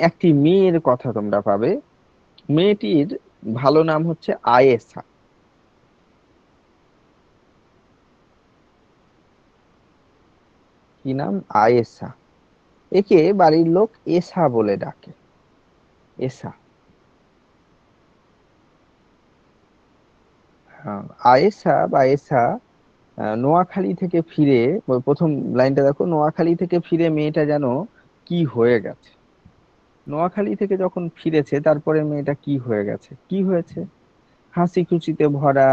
একটি মেয়ের কথা তোমরা পাবে। মেয়েটির ভালো নাম হচ্ছে আয়েশা। কি নাম? আয়েশা। একে বাড়ির লোক এসা বলে ডাকে। এসা। আয়েশা বা এসা নোয়াখালী থেকে ফিরে, ওই প্রথম লাইনটা দেখো, নোয়াখালী থেকে ফিরে মেয়েটা যেন কি হয়ে গেছে। নোয়াখালী থেকে যখন ফিরেছে তারপরে মেয়েটা কি হয়ে গেছে, কি হয়েছে? হাসি খুশিতে ভরা,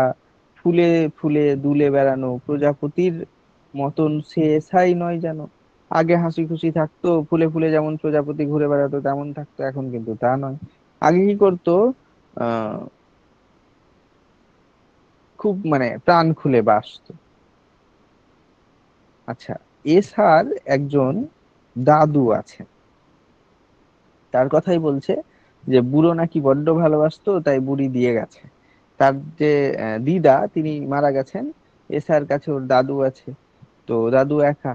ফুলে ফুলে দুলে বেড়ানো প্রজাপতির মতন সে এসাই নয় যেন। আগে হাসি খুশি থাকতো, ফুলে ফুলে যেমন প্রজাপতি ঘুরে বেড়াতো তেমন থাকতো, এখন কিন্তু তা নয়। আগে কি করতো? আহ খুব মানে প্রাণ খুলে বাসতো। আচ্ছা, এসার একজন দাদু আছেন। তার কথাই বলছে যে বুড়ো নাকি বড্ড ভালোবাসতো, তাই বুড়ি দিয়ে গেছে। তার যে দিদা, তিনি মারা গেছেন। এসার কাছে ওর দাদু আছে। তো দাদু একা।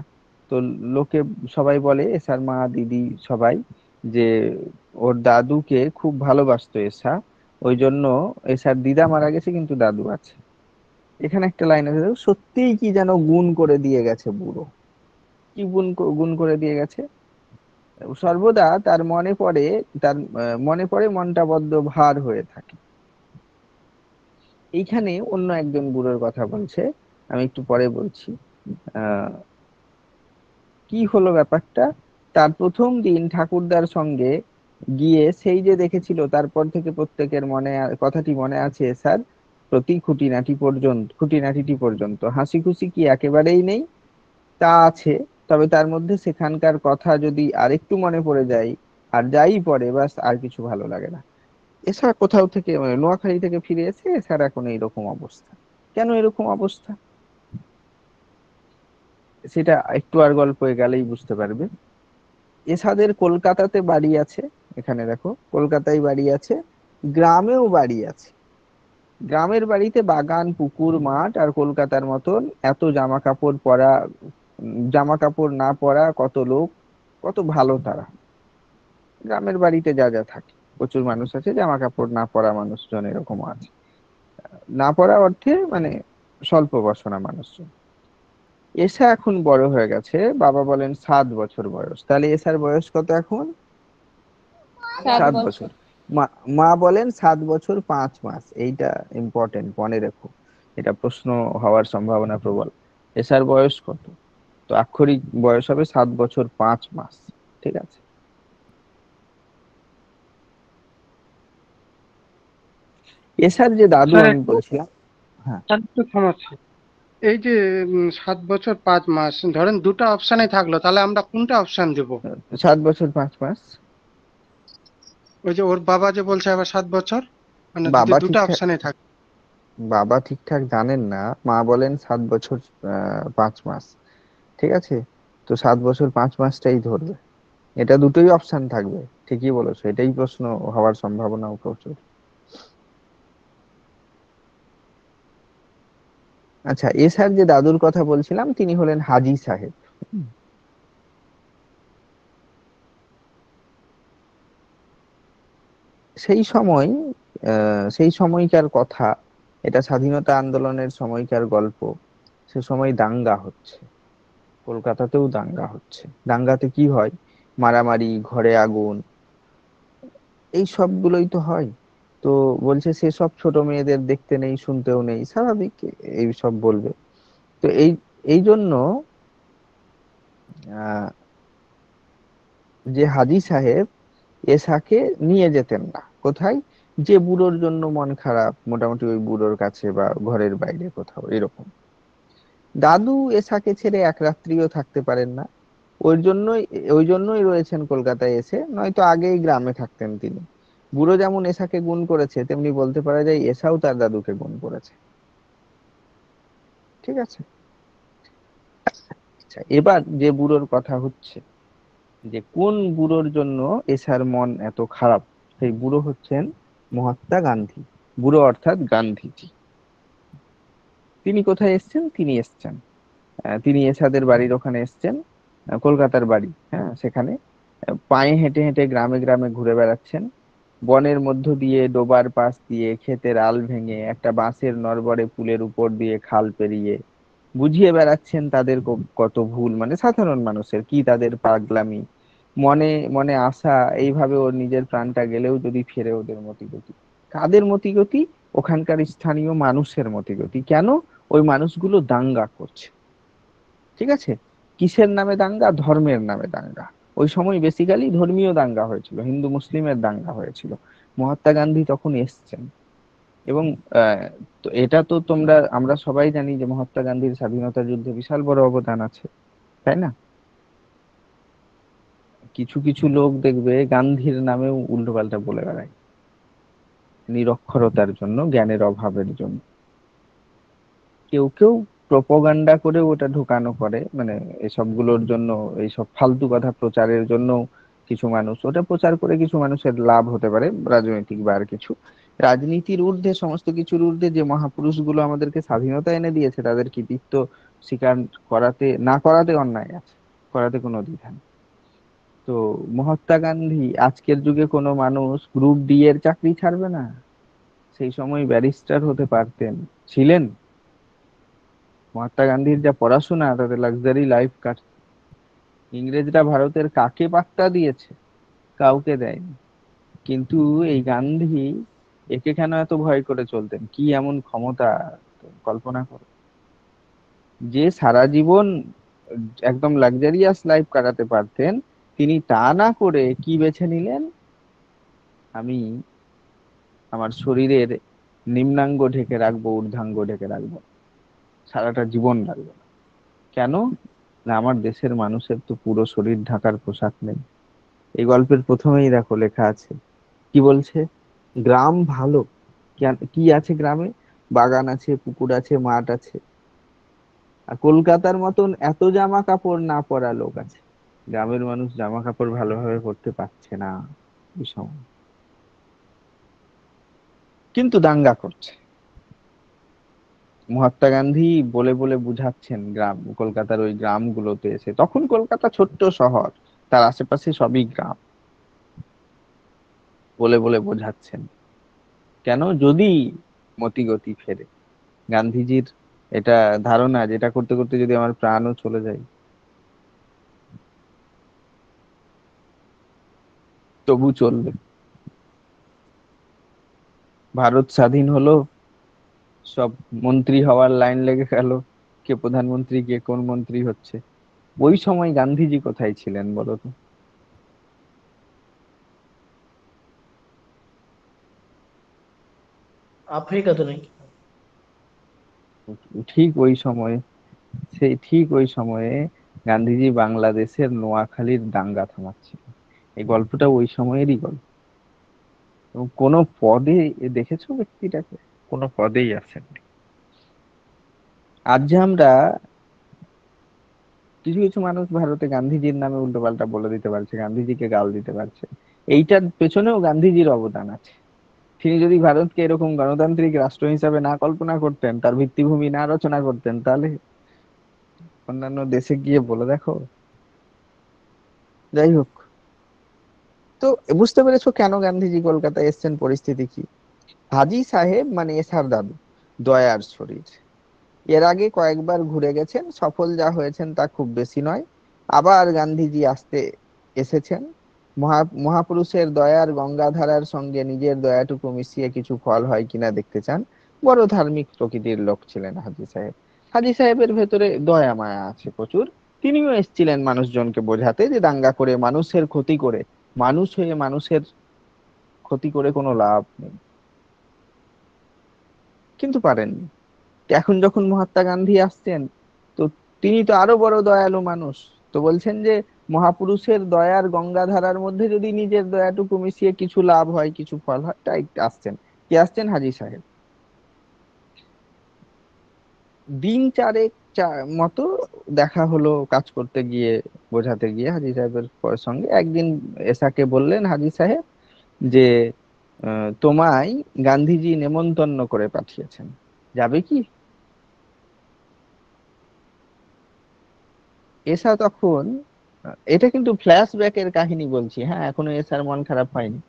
তো লোকে সবাই বলে, এসার মা দিদি সবাই, যে ওর দাদুকে খুব ভালোবাসতো এসা। ওই জন্য এসার দিদা মারা গেছে কিন্তু দাদু আছে। এখানে একটা লাইন আছে দেখো, সত্যিই কি যেন গুণ করে দিয়ে গেছে বুড়ো। কি গুণ করে দিয়ে গেছে? সর্বদা তার মনে পড়ে, তার মনে পড়ে মনটা বড্ড ভার হয়ে থাকে। এইখানে অন্য একজন বুড়োর কথা বলছে, আমি একটু পরে বলছি। আহ কি হলো ব্যাপারটা? তার প্রথম দিন ঠাকুরদার সঙ্গে গিয়ে সেই যে দেখেছিল, তারপর থেকে প্রত্যেকের মনে কথাটি মনে আছে স্যার। প্রতি খুঁটিনাটিটি পর্যন্ত হাসি খুশি কি একেবারেই নেই? তা আছে, তবে তার মধ্যে সেখানকার কথা যদি আরেকটু মনে পড়ে যায়, আর যাই পড়ে বাস আর কিছু ভালো লাগে না। এছাড়া কোথাও থেকে মানে নোয়াখালী থেকে ফিরে এসে এছাড়া এখন এইরকম অবস্থা। কেন এরকম অবস্থা সেটা একটু আর গল্পে গেলেই বুঝতে পারবে। এসাদের কলকাতাতে বাড়ি আছে। এখানে দেখো, কলকাতায় বাড়ি আছে, গ্রামেও বাড়ি আছে। গ্রামের বাড়িতে বাগান পুকুর মাঠ, আর কলকাতার মতন এত জামা কাপড় পরা, জামা কাপড় না পরা কত লোক, কত ভালো তারা। গ্রামের বাড়িতে যা যা থাকে, প্রচুর মানুষ আছে, জামা কাপড় না পরা মানুষজন এরকম আছে। না পরা অর্থে মানে স্বল্প বসনা মানুষজন। এসা এখন বড় হয়ে গেছে, বাবা বলেন 7 বছর বয়স। তাহলে এসার বয়স কত এখন? 7 বছর। 7 বছর। মা মা বলেন 7 বছর 5 মাস। এইটা ইম্পর্টেন্ট, মনে রেখো। এটা প্রশ্ন হওয়ার সম্ভাবনা প্রবল। এসার বয়স কত? তো আক্ষরিক বয়স হবে 7 বছর 5 মাস। ঠিক আছে। এসার যে দাদু স্যার আমি একটু, বলছিলাম। হ্যাঁ। স্যার একটু থামাচ্ছি। এই যে 7 বছর 5 মাস, ধরেন দুটো অপশানে থাকলো, তাহলে আমরা কোনটা অপশান দেব? 7 বছর 5 মাস। ওই যে ওর বাবা যে বলছে আবার 7 বছর, মানে যদি বাবা দুটো ঠিকঠাক অপশানে থাকে। বাবা ঠিকঠাক জানেন না। মা বলেন 7 বছর 5 মাস। ঠিক আছে। তো 7 বছর 5 মাসটাই ধরবে। এটা দুটোই অপশন থাকবে। ঠিকই বলেছো, এটাই প্রশ্ন হওয়ার সম্ভাবনাও প্রচুর। আচ্ছা, এসার যে দাদুর কথা বলছিলাম তিনি হলেন হাজী সাহেব। হুম। সেই সময়, সেই সময়কার কথা, এটা স্বাধীনতা আন্দোলনের সময়কার গল্প। সে সময় দাঙ্গা হচ্ছে, কলকাতাতেও দাঙ্গা হচ্ছে। দাঙ্গাতে কি হয়? মারামারি, ঘরে আগুন, এই সবগুলোই তো হয়। তো বলছে সেসব ছোট মেয়েদের দেখতে নেই, শুনতেও নেই, স্বাভাবিক এই সব বলবে। তো এই এই জন্য আহ, যে হাজী সাহেব এসাকে নিয়ে যেতেন না। কোথায়? যে বুড়োর জন্য মন খারাপ, মোটামুটি ওই বুড়োর কাছে বা ঘরের বাইরে কোথাও এরকম। দাদু এসাকে ছেড়ে এক রাত্রিও থাকতে পারেন না। ওই জন্যই রয়েছেন কলকাতায় এসে, নয়তো আগেই গ্রামে থাকতেন তিনি। বুড়ো যেমন এসাকে গুণ করেছে, তেমনি বলতে পারা যায় এসাও তার দাদুকে গুণ করেছে। ঠিক আছে। আচ্ছা, এবার যে বুড়োর কথা হচ্ছে, যে কোন বুড়োর জন্য এসার মন এত খারাপ, সেই বুড়ো হচ্ছেন মহাত্মা গান্ধী। বুড়ো অর্থাৎ গান্ধীজি। তিনি কোথায় এসেছেন? তিনি এসেছেন তিনি এসাদের বাড়ির ওখানে এসেছেন, কলকাতার বাড়ি, হ্যাঁ সেখানে। পায়ে হেঁটে হেঁটে গ্রামে গ্রামে ঘুরে বেড়াচ্ছেন, বনের মধ্য দিয়ে, ডোবার পাশ দিয়ে, ক্ষেতের আল ভেঙে, একটা বাঁশের নড়বড়ে পুলের উপর দিয়ে, খাল পেরিয়ে বুঝিয়ে বেড়াচ্ছেন তাদের কত ভুল, মানে সাধারণ মানুষের কি তাদের পাগলামি। মনে মনে আশা, এইভাবে ওর নিজের প্রাণটা গেলেও যদি ফেরে ওদের মতিগতি। কাদের মতিগতি? ওখানকার স্থানীয় মানুষের মতিগতি। কেন? ওই মানুষগুলো দাঙ্গা করছে। ঠিক আছে? কিসের নামে দাঙ্গা? ধর্মের নামে দাঙ্গা। ওই সময় বেসিক্যালি ধর্মীয় দাঙ্গা হয়েছিল, হিন্দু মুসলিমের দাঙ্গা হয়েছিল। মহাত্মা গান্ধী তখন এসছেন। এবং আহ, তো এটা তো আমরা সবাই জানি যে মহাত্মা গান্ধীর স্বাধীনতা যুদ্ধে বিশাল বড় অবদান আছে, তাই না? কিছু কিছু লোক দেখবে গান্ধীর নামেও উল্টোপাল্টা বলে বেড়ায়, নিরক্ষরতার জন্য, জ্ঞানের অভাবের জন্য। কেউ কেউ প্রোপাগান্ডা করে ওটা ঢুকানো করে, মানে এসবগুলোর জন্য, এইসব ফালতু কথা প্রচারের জন্য কিছু মানুষ ওটা প্রচার করে, কিছু মানুষের লাভ হতে পারে রাজনৈতিক বা আর কিছু। রাজনীতির ঊর্ধ্বে, সমস্ত কিছুর ঊর্ধ্বে যে মহাপুরুষগুলো আমাদেরকে স্বাধীনতা এনে দিয়েছে তাদের কৃতিত্ব স্বীকার না করাতে অন্যায় আছে, করাতে কোনো দ্বিধা নেই। তো মহাত্মা গান্ধী, আজকের যুগে কোনো মানুষ গ্রুপ ডি এর চাকরি ছাড়বে না, সেই সময় ব্যারিস্টার হতে পারতেন, ছিলেন। মহাত্মা গান্ধীর যা পড়াশোনা, তাদের লাক্সারি লাইফ কাটছে। ইংরেজরা ভারতের কাকে পাত্তা দিয়েছে? কাউকে দেয়নি। কিন্তু এই গান্ধী, একে কেন এত ভয় করে চলতেন? কি এমন ক্ষমতা, কল্পনা করো। যে সারা জীবন একদম লাক্সারিয়াস লাইফ কাটাতে পারতেন, তিনি তা না করে কি বেছে নিলেন? আমি আমার শরীরের নিম্নাঙ্গ ঢেকে রাখবো, ঊর্ধ্বাঙ্গ ঢেকে রাখবো, সারাটা জীবন রাখবো না। কেন? না, আমার দেশের মানুষের তো পুরো শরীর ঢাকার পোশাক নেই। এই গল্পের প্রথমেই দেখো লেখা আছে, কি বলছে? গ্রাম ভালো। কি আছে গ্রামে? বাগান আছে, পুকুর আছে, মাঠ আছে। আর কলকাতার মতন এত জামা কাপড় না পরা লোক আছে। গ্রামের মানুষ জামা কাপড় ভালোভাবে পরতে পারছে না এই সময়, কিন্তু দাঙ্গা করছে। মহাত্মা গান্ধী বলে বলে বুঝাচ্ছেন কলকাতার ওই গ্রামগুলোতে এসে, তখন কলকাতা ছোট্ট শহর, তার আশেপাশে সবই গ্রাম। বলে বলে বোঝাচ্ছেন কেন, যদি মতিগতি ফেরে। গান্ধীজির এটা ধারণা, যেটা করতে করতে যদি আমার প্রাণও চলে যায়, তবু চলবে। ভারত স্বাধীন হলো, সব মন্ত্রী হওয়ার লাইন লেগে গেল, কে প্রধানমন্ত্রী, কে কোন মন্ত্রী হচ্ছে। ওই সময় গান্ধীজি কোথায় ছিলেন বলো তো? আফ্রিকাতে নাকি? ঠিক ওই সময়ে, ঠিক ওই সময়ে গান্ধীজি বাংলাদেশের নোয়াখালীর দাঙ্গা থামাচ্ছিলেন। এই গল্পটা ওই সময়েরই গল্প। এবং কোনো পদে দেখেছো ব্যক্তিটাকে? কোনো পদেই আছেন। আজ যে আমরা, কিছু কিছু মানুষ ভারতে গান্ধীজির নামে উল্টোপাল্টা বলে দিতে পারছে, গান্ধীজিকে গাল দিতে পারছে, এইটার পেছনেও গান্ধীজির অবদান আছে। তিনি যদি ভারতকে এরকম গণতান্ত্রিক রাষ্ট্র হিসাবে না কল্পনা করতেন, তার ভিত্তিভূমি না রচনা করতেন, তাহলে অন্যান্য দেশে গিয়ে বলে দেখো। যাই হোক, তো বুঝতে পেরেছো কেন গান্ধীজি কলকাতায় এসেছেন, পরিস্থিতি কি? হাজী সাহেব মানে এসার দাদু, দয়ার শরীর। এর আগে কয়েকবার ঘুরে গেছেন, সফল যা হয়েছেন তা খুব বেশি নয়। আবার গান্ধীজি এসেছেন। মহাপুরুষের দয়ার গঙ্গাধারার সঙ্গে নিজের দয়াটুকু মিশিয়ে কিছু ফল হয় কিনা দেখতে চান। বড় ধার্মিক প্রকৃতির লোক ছিলেন হাজী সাহেব। হাজী সাহেবের ভেতরে দয়া মায়া আছে প্রচুর। তিনিও এসেছিলেন মানুষজনকে বোঝাতে যে দাঙ্গা করে, মানুষের ক্ষতি করে, মানুষ হয়ে মানুষের ক্ষতি করে কোনো লাভ নেই। কিন্তু পারেননি। এখন যখন মহাত্মা গান্ধী আসছেন, তো তিনি তো আরো বড় দয়ালু মানুষ। তো বলছেন যে মহাপুরুষের দয়ার গঙ্গাধারার মধ্যে যদি নিজের দয়াটুকু মিশিয়ে কিছু লাভ হয়, কিছু ফল হয়, তাই আসছেন। কে আসছেন? হাজী সাহেব। দিন চারেক মতো দেখা হলো কাজ করতে গিয়ে, বোঝাতে গিয়ে হাজী সাহেবের সঙ্গে। একদিন এসাকে বললেন হাজী সাহেব যে তোমায় গান্ধীজি নেমন্তন্ন করে পাঠিয়েছেন, যাবে কি? এসা তখন এটা কিন্তু ফ্ল্যাশব্যাকের কাহিনী বলছি, হ্যাঁ, এখনো এসার মন খারাপ হয়নি,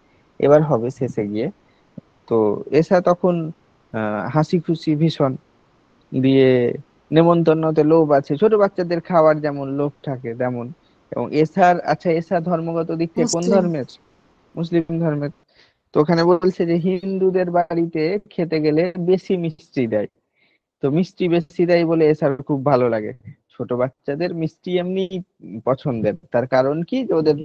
এবার হবে শেষে গিয়ে। তো এসা তখন হাসি খুশি ভীষণ, দিয়ে নেমন্তন্নতে লোভ আছে, ছোট বাচ্চাদের খাওয়ার যেমন লোভ থাকে তেমন। এবং এসার, আচ্ছা, এসা ধর্মগত দিক থেকে কোন মুসলিম। ধর্মের? মুসলিম ধর্মের। তো ওখানে বলছে যে হিন্দুদের বাড়িতে খেতে গেলে বেশি মিষ্টি দেয়, তো মিষ্টি বেশি দেয় বলে এসার খুব ভালো লাগে। ছোট বাচ্চাদের মিষ্টি এমনি পছন্দের, তার কারণ কি, যে ওদের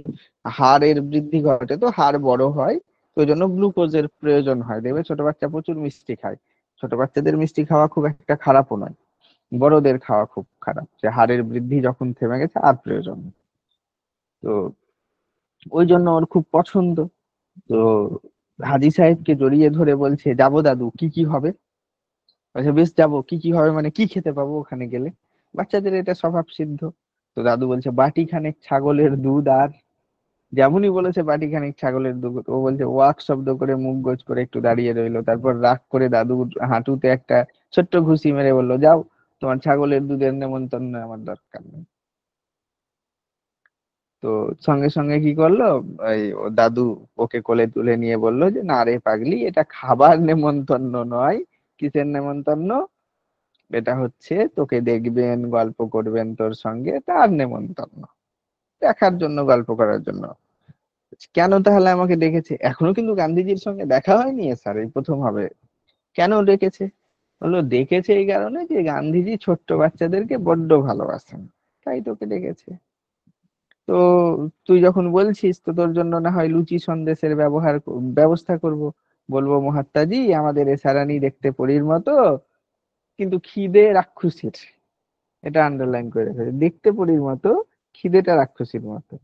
হাড়ের বৃদ্ধি ঘটে, তো হাড় বড় হয়, তো ওই জন্য গ্লুকোজের প্রয়োজন হয়, দেখবে ছোট বাচ্চা প্রচুর মিষ্টি খায়। ছোট বাচ্চাদের মিষ্টি খাওয়া খুব একটা খারাপও নয়, বড়দের খাওয়া খুব খারাপ, যে হাড়ের বৃদ্ধি যখন থেমে গেছে আর প্রয়োজন নেই। তো ওই জন্য ওর খুব পছন্দ। তো হাজী সাহেবকে জড়িয়ে ধরে বলছে, যাবো দাদু, কি কি হবে? আচ্ছা বেশ, যাবো, কি কি হবে মানে কি খেতে পাবো ওখানে গেলে? বাচ্চাদের এটা স্বভাব সিদ্ধ। তো দাদু বলছে, বাটি খানেক ছাগলের দুধ আর, যেমনই বলেছে বাটি খানেক ছাগলের দুধ, ও বলছে ওয়াক শব্দ করে মুখ গোজ করে একটু দাঁড়িয়ে রইলো, তারপর রাগ করে দাদু হাঁটুতে একটা ছোট্ট ঘুষি মেরে বললো, যাও, তোমার ছাগলের দুধের নেমন্তন্ন আমার দরকার নেই। তো সঙ্গে সঙ্গে কি করলো, ও দাদু ওকে কোলে তুলে নিয়ে বললো যে, না রে পাগলি, এটা খাবার নেমন্তন্ন নয়। কিসের নেমন্তন্ন? এটা হচ্ছে তোকে দেখবেন, গল্প করবেন তোর সঙ্গে, তার নেমন্তন্ন, দেখার জন্য, গল্প করার জন্য। কেন তাহলে আমাকে ডেকেছে? এখনো কিন্তু গান্ধীজির সঙ্গে দেখা হয়নি স্যার, এই প্রথম হবে। কেন ডেকেছে? বললো ডেকেছে এই কারণে যে গান্ধীজি ছোট্ট বাচ্চাদেরকে বড্ড ভালোবাসেন, তাই তোকে ডেকেছে। তো তুই যখন বলছিস, তো তোর জন্য না হয় লুচি সন্দেশের ব্যবস্থা করব। বলবো, মহাত্মাজি, আমাদের এসারানি দেখতে পরীর মতো, কিন্তু খিদে রাক্ষসীর। এটা আন্ডারলাইন করে রেখেছে, দেখতে পরীর মতো, খিদেটা রাক্ষসীর মতো।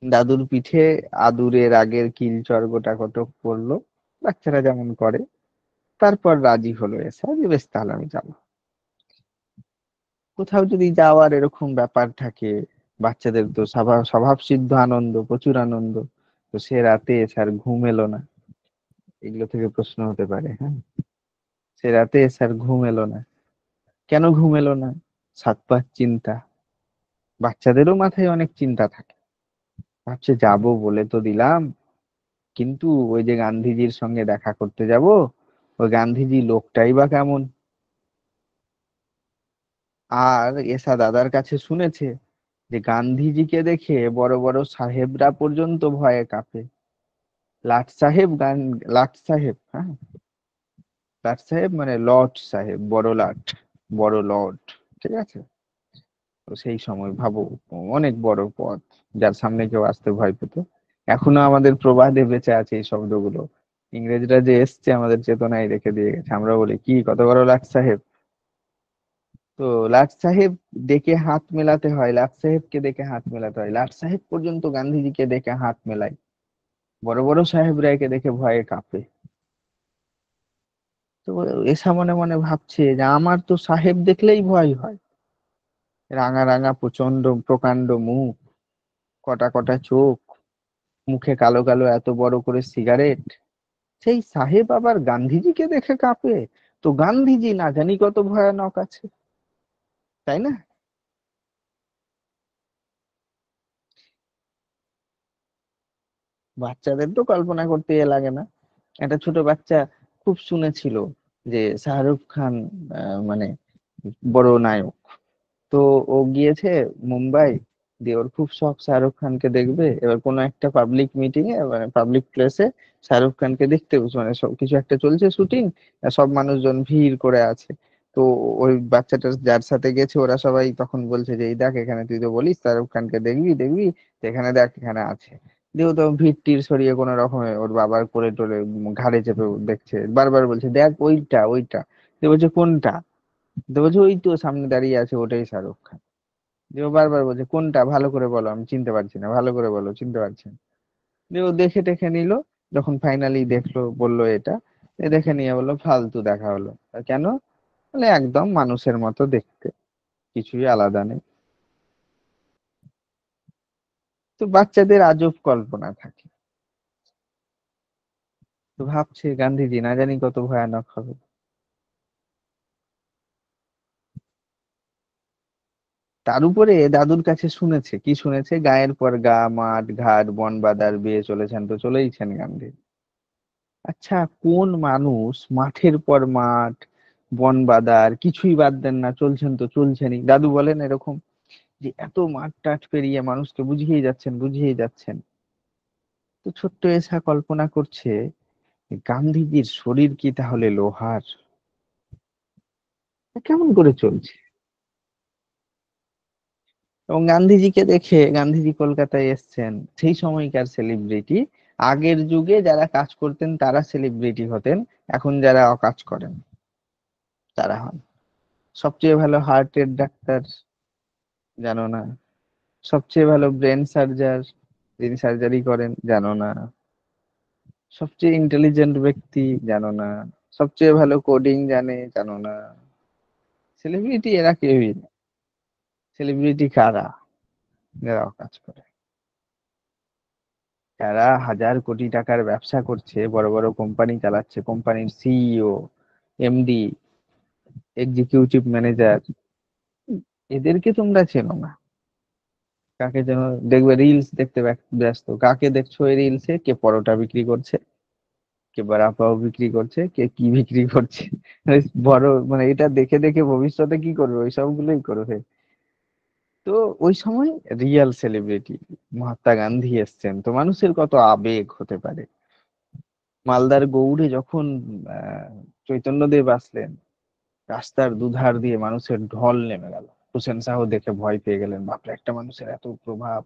দাদুর পিঠে আদুরে রাগের কিল চড় কটক পড়লো, বাচ্চারা যেমন করে। তারপর রাজি হলো এসা, যে বেশ তাহলে আমি যাবো। কোথাও যদি যাওয়ার এরকম ব্যাপার থাকে, বাচ্চাদের তো স্বভাব স্বভাব সিদ্ধ আনন্দ, প্রচুর আনন্দ। তো সে রাতে এসার ঘুম এলো না। এগুলো থেকে প্রশ্ন হতে পারে, হ্যাঁ। সে রাতে এসার ঘুম এলো না। কেন ঘুম এলো না? সাত পাঁচ চিন্তা। বাচ্চাদেরও মাথায় অনেক চিন্তা থাকে। ভাবছে, যাবো বলে তো দিলাম, কিন্তু ওই যে গান্ধীজির সঙ্গে দেখা করতে যাব, ওই গান্ধীজি লোকটাই বা কেমন? আর এসা দাদার কাছে শুনেছে যে গান্ধীজিকে দেখে বড় বড় সাহেবরা পর্যন্ত ভয়ে কাঁপে। লাট সাহেব লাট সাহেব, হ্যাঁ, লাট সাহেব মানে লর্ড সাহেব, বড় লাট, বড় লর্ড, ঠিক আছে? তো সেই সময় ভাবো, অনেক বড় পদ, যার সামনে কেউ আসতে ভয় পেত। এখনো আমাদের প্রবাদে বেঁচে আছে এই শব্দগুলো। ইংরেজরা যে এসছে আমাদের চেতনায় রেখে দিয়ে গেছে, আমরা বলি কি, কত বড় লাট সাহেব। তো লাট সাহেব ডেকে হাত মেলাতে হয়, লাট সাহেবকে ডেকে হাত মেলাতে হয়, লাট সাহেব পর্যন্ত গান্ধীজিকে ডেকে হাত মেলায়। বড় বড় সাহেবরা একে দেখে ভয়ে কাঁপে। তো এসা মনে মনে ভাবছে যে আমার তো সাহেব দেখলেই ভয় হয়। রাঙা রাঙা প্রচন্ড প্রকাণ্ড মুখ, কটা কটা চোখ, মুখে কালো কালো এত বড় করে সিগারেট, সেই সাহেব আবার গান্ধীজিকে দেখে কাঁপে। তো গান্ধীজি না জানি কত ভয়ানক আছে, তাই না? বাচ্চাদের তো কল্পনা করতে ইয়ে লাগে না। একটা ছোট বাচ্চা খুব শুনেছিল যে শাহরুখ খান মানে বড় নায়ক। তো ও গিয়েছে মুম্বাই, দিয়ে ওর খুব শখ শাহরুখ খানকে দেখবে। এবার কোনো একটা পাবলিক মিটিং এ, মানে পাবলিক প্লেসে শাহরুখ খানকে দেখতে, মানে সব কিছু একটা চলছে শুটিং, সব মানুষজন ভিড় করে আছে। তো ওই বাচ্চাটা যার সাথে গেছে, ওরা সবাই তখন বলছে যে, এই দেখ, এখানে তুই তো বলিস শাহরুখ খানকে দেখবি দেখবি, তো এখানে দেখ, এখানে আছে। দিয়ে ও তো ভিড় টির সরিয়ে কোনো রকমে ওর বাবার কোলে টোলে ঘাড়ে চেপে দেখছে, বারবার বলছে, দেখ ওইটা ওইটা। দিয়ে বলছে, কোনটা? দিয়ে বলছে, ওই তো সামনে দাঁড়িয়ে আছে, ওটাই শাহরুখ খান। দিয়ে ও বারবার বলছে, কোনটা, ভালো করে বলো, আমি চিনতে পারছি না, ভালো করে বলো, চিনতে পারছি না। দিয়ে ও দেখে টেখে নিল, যখন ফাইনালি দেখলো, বললো এটা। দেখে নিয়ে বললো, ফালতু দেখা হলো। কেন? বলে একদম মানুষের মতো দেখতে, কিছুই আলাদা নেই। তো বাচ্চাদের আজব কল্পনা থাকে। তো ভাবছে গান্ধীজি না জানি কত ভয়ানক হবে। তার উপরে দাদুর কাছে শুনেছে, কি শুনেছে, গায়ের পর গা, মাঠ ঘাট বন বাদার বেয়ে চলেছেন তো চলেইছেন গান্ধী। আচ্ছা, কোন মানুষ মাঠের পর মাঠ, বন বাদার কিছুই বাদ দেন না, চলছেন তো চলছেনই। দাদু বলেন এরকম যে এত মাঠ টাঠ পেরিয়ে মানুষকে বুঝিয়েই যাচ্ছেন বুঝিয়েই যাচ্ছেন। তো ছোট্ট এসা কল্পনা করছে, গান্ধীজির শরীর কি তাহলে লোহার? কেমন করে চলছে? এবং গান্ধীজিকে দেখে, গান্ধীজি কলকাতায় এসছেন, সেই সময়কার সেলিব্রিটি, আগের যুগে যারা কাজ করতেন তারা সেলিব্রিটি হতেন, এখন যারা অকাজ করেন তারা হন সবচেয়ে ভালো হার্টের ডাক্তার, জানো না? সবচেয়ে ভালো ব্রেন সার্জার, যিনি সার্জারি করেন, জানো না? সবচেয়ে ইন্টেলিজেন্ট ব্যক্তি, জানো না? সবচেয়ে ভালো কোডিং জানে, জানো না? সেলিব্রিটি এরা কেউই না। সেলিব্রিটি কারা? যারা কাজ করে, যারা হাজার কোটি টাকার ব্যবসা করছে, বড় বড় কোম্পানি চালাচ্ছে, কোম্পানির সিইও, এমডি, এক্সিকিউটিভ ম্যানেজার, এদেরকে তোমরা চেনো না। কাকে যেন দেখবে রিলস দেখতে ব্যস্ত, কাকে দেখছো এই রিলসে? কে পরোটা বিক্রি করছে, কে বড়া পাও বিক্রি করছে, কে কি বিক্রি করছে। বড় মানে এটা দেখে দেখে ভবিষ্যতে কি করবে, ওই সবগুলোই করবে। তো ওই সময় রিয়েল সেলিব্রিটি মহাত্মা গান্ধী এসছেন, তো মানুষের কত আবেগ হতে পারে। মালদার গৌড়ে যখন চৈতন্যদেব আসলেন, রাস্তার দুধার দিয়ে মানুষের ঢল নেমে গেল। হোসেন শাহ দেখে ভয় পেয়ে গেলেন, বাপরে একটা মানুষের এত প্রভাব।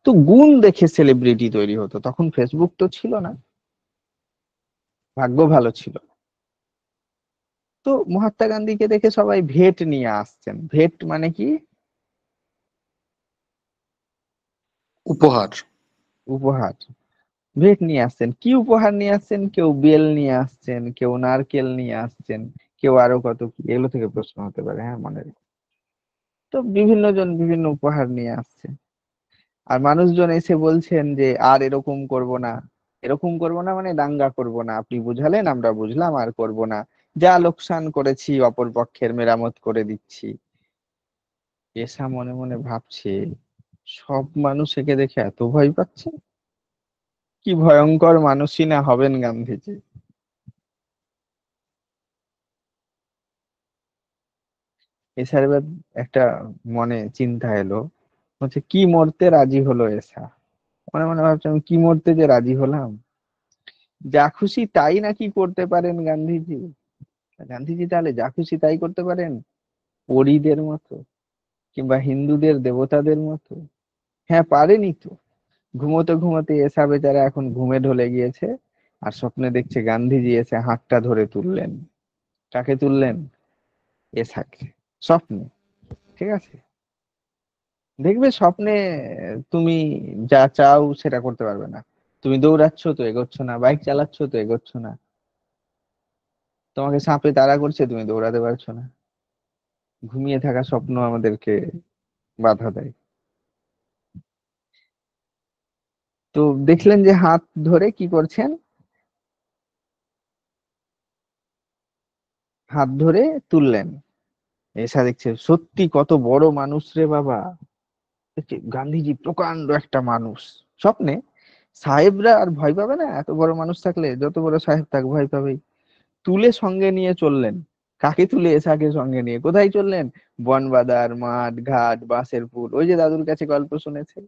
তো গুণ দেখে সেলিব্রিটি তৈরি হতো, তখন ফেসবুক তো ছিল না, ভাগ্য ভালো ছিল। তো মহাত্মা গান্ধীকে দেখে সবাই ভেট নিয়ে আসছেন। ভেট মানে কি? উপহার। উপহার। ভেট নিয়ে আসছেন, কি উপহার নিয়ে আসছেন? কেউ বেল নিয়ে আসছেন, কেউ নারকেল নিয়ে আসছেন, কেউ আরো কত কি, এগুলো থেকে প্রশ্ন হতে পারে, হ্যাঁ মনে রেখো। তো বিভিন্ন জন বিভিন্ন উপহার নিয়ে আসছে। আর মানুষজন এসে বলছেন যে আর এরকম করব না। এরকম করব না মানে দাঙ্গা করব না, আপনি বুঝালেন আমরা বুঝলাম, আর করব না। যা লোকসান করেছি অপর পক্ষের মেরামত করে দিচ্ছি। এসা মনে মনে ভাবছে, সব মানুষ একে দেখে এত ভয় পাচ্ছে, কি ভয়ঙ্কর মানুষই না হবেন গান্ধীজি। এছাড়া এবার একটা মনে চিন্তা এলো, হচ্ছে কি মরতে রাজি হলো এসা। মনে মনে ভাবছি, আমি কি মরতে যে রাজি হলাম। যা খুশি তাই নাকি করতে পারেন গান্ধীজি। গান্ধীজি তাহলে যা খুশি তাই করতে পারেন, পরীদের মতো, কিংবা হিন্দুদের দেবতাদের মতো? হ্যাঁ পারেনি তো। ঘুমোতে ঘুমোতে এসা বেচারা এখন ঘুমে ঢলে গিয়েছে, আর স্বপ্নে দেখছে গান্ধীজি এসে হাতটা ধরে তুললেন। কাকে তুললেন? এসাকে। স্বপ্নে। ঠিক আছে। দেখবে স্বপ্নে তুমি যা চাও সেটা করতে পারবে না। তুমি দৌড়াচ্ছ তো এগোচ্ছ না, বাইক চালাচ্ছ তো এগোচ্ছ না, তোমাকে সাপে তাড়া করছে, তুমি দৌড়াতে পারছো না। ঘুমিয়ে থাকা স্বপ্ন আমাদেরকে বাধা দেয়। তো দেখলেন যে হাত ধরে কি করছেন, হাত ধরে তুললেন। এসা দেখছে সত্যি কত বড় মানুষ রে বাবা। দেখছে গান্ধীজি প্রকাণ্ড একটা মানুষ। স্বপ্নে সাহেবরা আর ভয় পাবে না? এত বড় মানুষ থাকলে যত বড় সাহেব থাক ভয় পাবেই। তুলে সঙ্গে নিয়ে চললেন। কাকে তুলে? এসাকে সঙ্গে নিয়ে কোথায় চললেন? বনবাদার মাঠ ঘাট বাঁশের পুল, ওই যে দাদুর কাছে গল্প শুনেছে।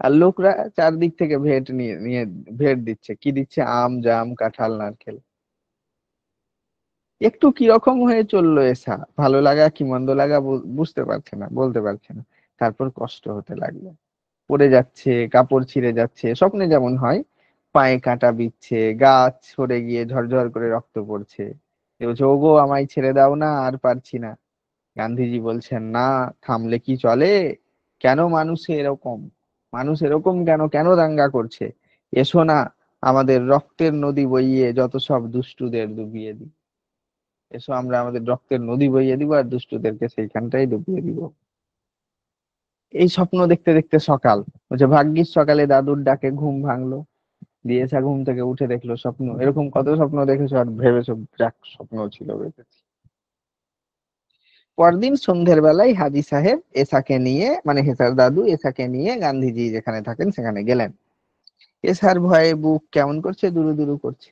আর লোকরা চারদিক থেকে ভেট নিয়ে নিয়ে ভেট দিচ্ছে, কি দিচ্ছে? আম জাম কাঁঠাল নারকেল। একটু কিরকম হয়ে চললো এসা, ভালো লাগা কি মন্দ লাগা বুঝতে পারছে না, বলতে পারছে না। তারপর কষ্ট হতে লাগলো, পড়ে যাচ্ছে, কাপড় ছিঁড়ে যাচ্ছে, স্বপ্নে যেমন হয়। পায়ে কাঁটা বিচ্ছে, গাছ সরে গিয়ে ঝরঝর করে রক্ত পড়ছে। এ বলছে, ওগো আমায় ছেড়ে দাও না, আর পারছি না। গান্ধীজি বলছেন, না, থামলে কি চলে? কেন মানুষে এরকম? মানুষ এরকম কেন, কেন দাঙ্গা করছে? এসো না, আমাদের রক্তের নদী বইয়ে যত সব দুষ্টুদের ডুবিয়ে দিই। এসো আমরা আমাদের রক্তের নদী বইয়ে দিব, আর দুষ্টুদেরকে সেইখানটাই ডুবিয়ে দিব। এই স্বপ্ন দেখতে দেখতে সকাল। বলছে ভাগ্যিস সকালে দাদুর ডাকে ঘুম ভাঙলো। দিয়েছা ঘুম থেকে উঠে দেখলো স্বপ্ন। এরকম কত স্বপ্ন দেখেছো আর ভেবেছো যাক স্বপ্ন ছিল, বেঁচেছি। পরদিন সন্ধ্যের বেলায় হাজী সাহেব এসাকে নিয়ে, মানে হেসার দাদু এসাকে নিয়ে গান্ধীজি যেখানে থাকেন সেখানে গেলেন। এসার ভয়ে বুক কেমন করছে, দুরু দুরু করছে।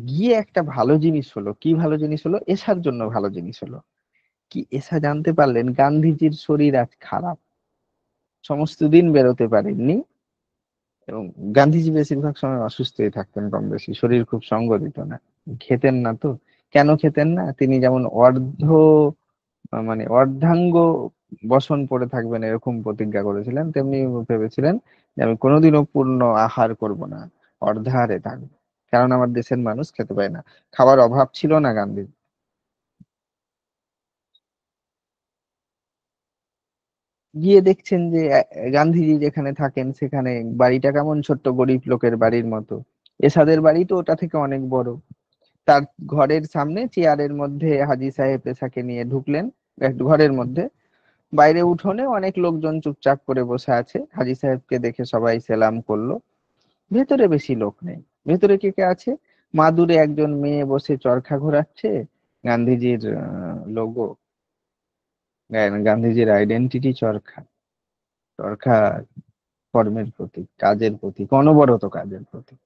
গিয়ে একটা ভালো জিনিস হলো। কি ভালো জিনিস হলো? এসার জন্য ভালো জিনিস হলো কি, এসা জানতে পারলেন গান্ধীজির শরীর আজ খারাপ, সমস্ত দিন বেরোতে পারেননি, এবং গান্ধীজি বেশিরভাগ সময় অসুস্থই থাকতেন, কম বেশি শরীর খুব সঙ্গ দিত না, খেতেন না তো। কেন খেতেন না? তিনি যেমন মানে অর্ধাঙ্গ বসন পড়ে থাকবেন এরকম প্রতিজ্ঞা করেছিলেন, তেমনি ভেবেছিলেন যে আমি কোনোদিনও পূর্ণ আহার করব না, অর্ধাহারে থাকবো, কারণ আমার দেশের মানুষ খেতে পায় না। খাবার অভাব ছিল না গান্ধীর। গিয়ে দেখছেন যে গান্ধীজি যেখানে থাকেন সেখানে বাড়িটা কেমন ছোট্ট গরিব লোকের বাড়ির মতো। এসাদের বাড়ি তো ওটা থেকে অনেক বড়। তার ঘরের সামনে চেয়ারের মধ্যে হাজী সাহেব এসাকে নিয়ে ঢুকলেন, এক ঘরের মধ্যে। বাইরে উঠোনে অনেক লোকজন চুপচাপ করে বসে আছে, হাজী সাহেবকে দেখে সবাই সেলাম করলো। ভেতরে বেশি লোক নেই। ভেতরে কে কে আছে? মাদুরে একজন মেয়ে বসে চরখা ঘোরাচ্ছে, গান্ধীজির লোগো, গান্ধীজির আইডেন্টিটি চরখা। চরখা কর্মের প্রতীক, কাজের প্রতীক, অনবরত কাজের প্রতীক।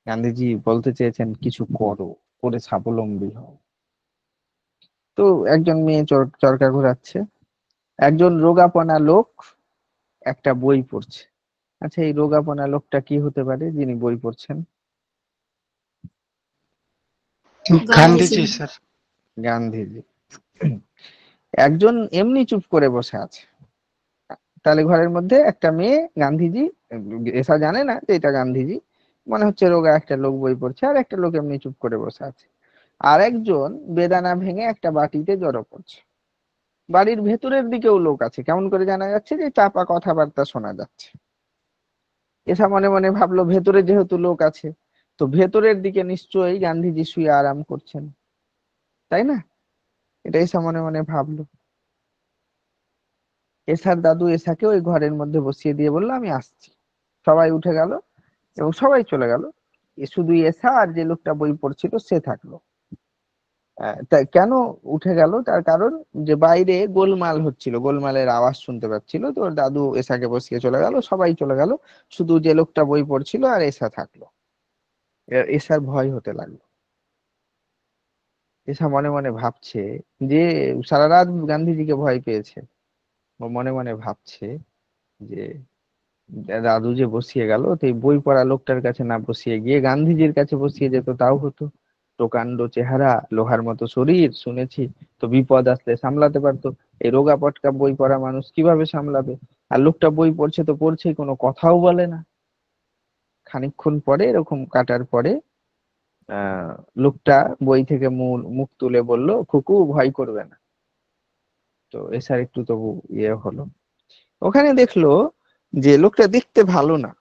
গান্ধীজি বলতে চেয়েছেন কিছু করো, করে স্বাবলম্বী হও। তো একজন মেয়ে চরকা ঘোরাচ্ছে। একজন রোগাপনা লোক একটা বই পড়ছে। আচ্ছা, এই রোগাপনা লোকটা কি হতে পারে যিনি বই পড়ছেন? গান্ধীজি। গান্ধীজি স্যার। গান্ধীজি। একজন এমনি চুপ করে বসে আছে। তাহলে ঘরের মধ্যে একটা মেয়ে, গান্ধীজি, এসা জানে না যে এটা গান্ধীজি, মনে হচ্ছে রোগা একটা লোক বই পড়ছে, আর একটা লোক এমনি চুপ করে বসে আছে। আর একজন বেদানা ভেঙে একটা বাটিতে জড়ো করছে। বাড়ির ভেতরের দিকেও লোক আছে, কেমন করে জানা যাচ্ছে? যে চাপা কথাবার্তা শোনা যাচ্ছে। এসা মনে মনে ভাবলো ভেতরে যেহেতু লোক আছে, তো ভেতরের দিকে নিশ্চয়ই গান্ধীজি শুয়ে আরাম করছেন, তাই না? এটা এসা মনে মনে ভাবলো। এসার দাদু এসাকে ওই ঘরের মধ্যে বসিয়ে দিয়ে বললো আমি আসছি। সবাই উঠে গেল এবং সবাই চলে গেল। শুধু এসা আর যে লোকটা বই পড়ছিল সে থাকলো। তা কেন উঠে গেল? তার কারণ যে বাইরে গোলমাল হচ্ছিল, গোলমালের আওয়াজ শুনতে পাচ্ছিল। তো ওর দাদু এসাকে বসিয়ে চলে গেল, সবাই চলে গেল, শুধু যে লোকটা বই পড়ছিল আর এসা থাকলো। এসার ভয় হতে লাগলো। এসা মনে মনে ভাবছে যে সারা রাত গান্ধীজিকে ভয় পেয়েছে। ও মনে মনে ভাবছে যে দাদু যে বসিয়ে গেল, তো এই বই পড়া লোকটার কাছে না বসিয়ে গিয়ে গান্ধীজির কাছে বসিয়ে যেত, তাও হতো। প্রকাণ্ড চেহারা, লোহার মতো শরীর, শুনেছি তো বিপদ আসলে সামলাতে পারতো। এই রোগা পটকা বই পড়া মানুষ কিভাবে সামলাবে? আর লোকটা বই পড়ছে তো পড়ছেই, কোনো কথাও বলে না। খানিকক্ষণ পরে, এরকম কাটার পরে, আহ লোকটা বই থেকে মুখ তুলে বলল, খুকু ভয় করবে না। তো এসার একটু তবু ইয়ে হলো। ওখানে দেখলো যে লোকটা দেখতে ভালো না,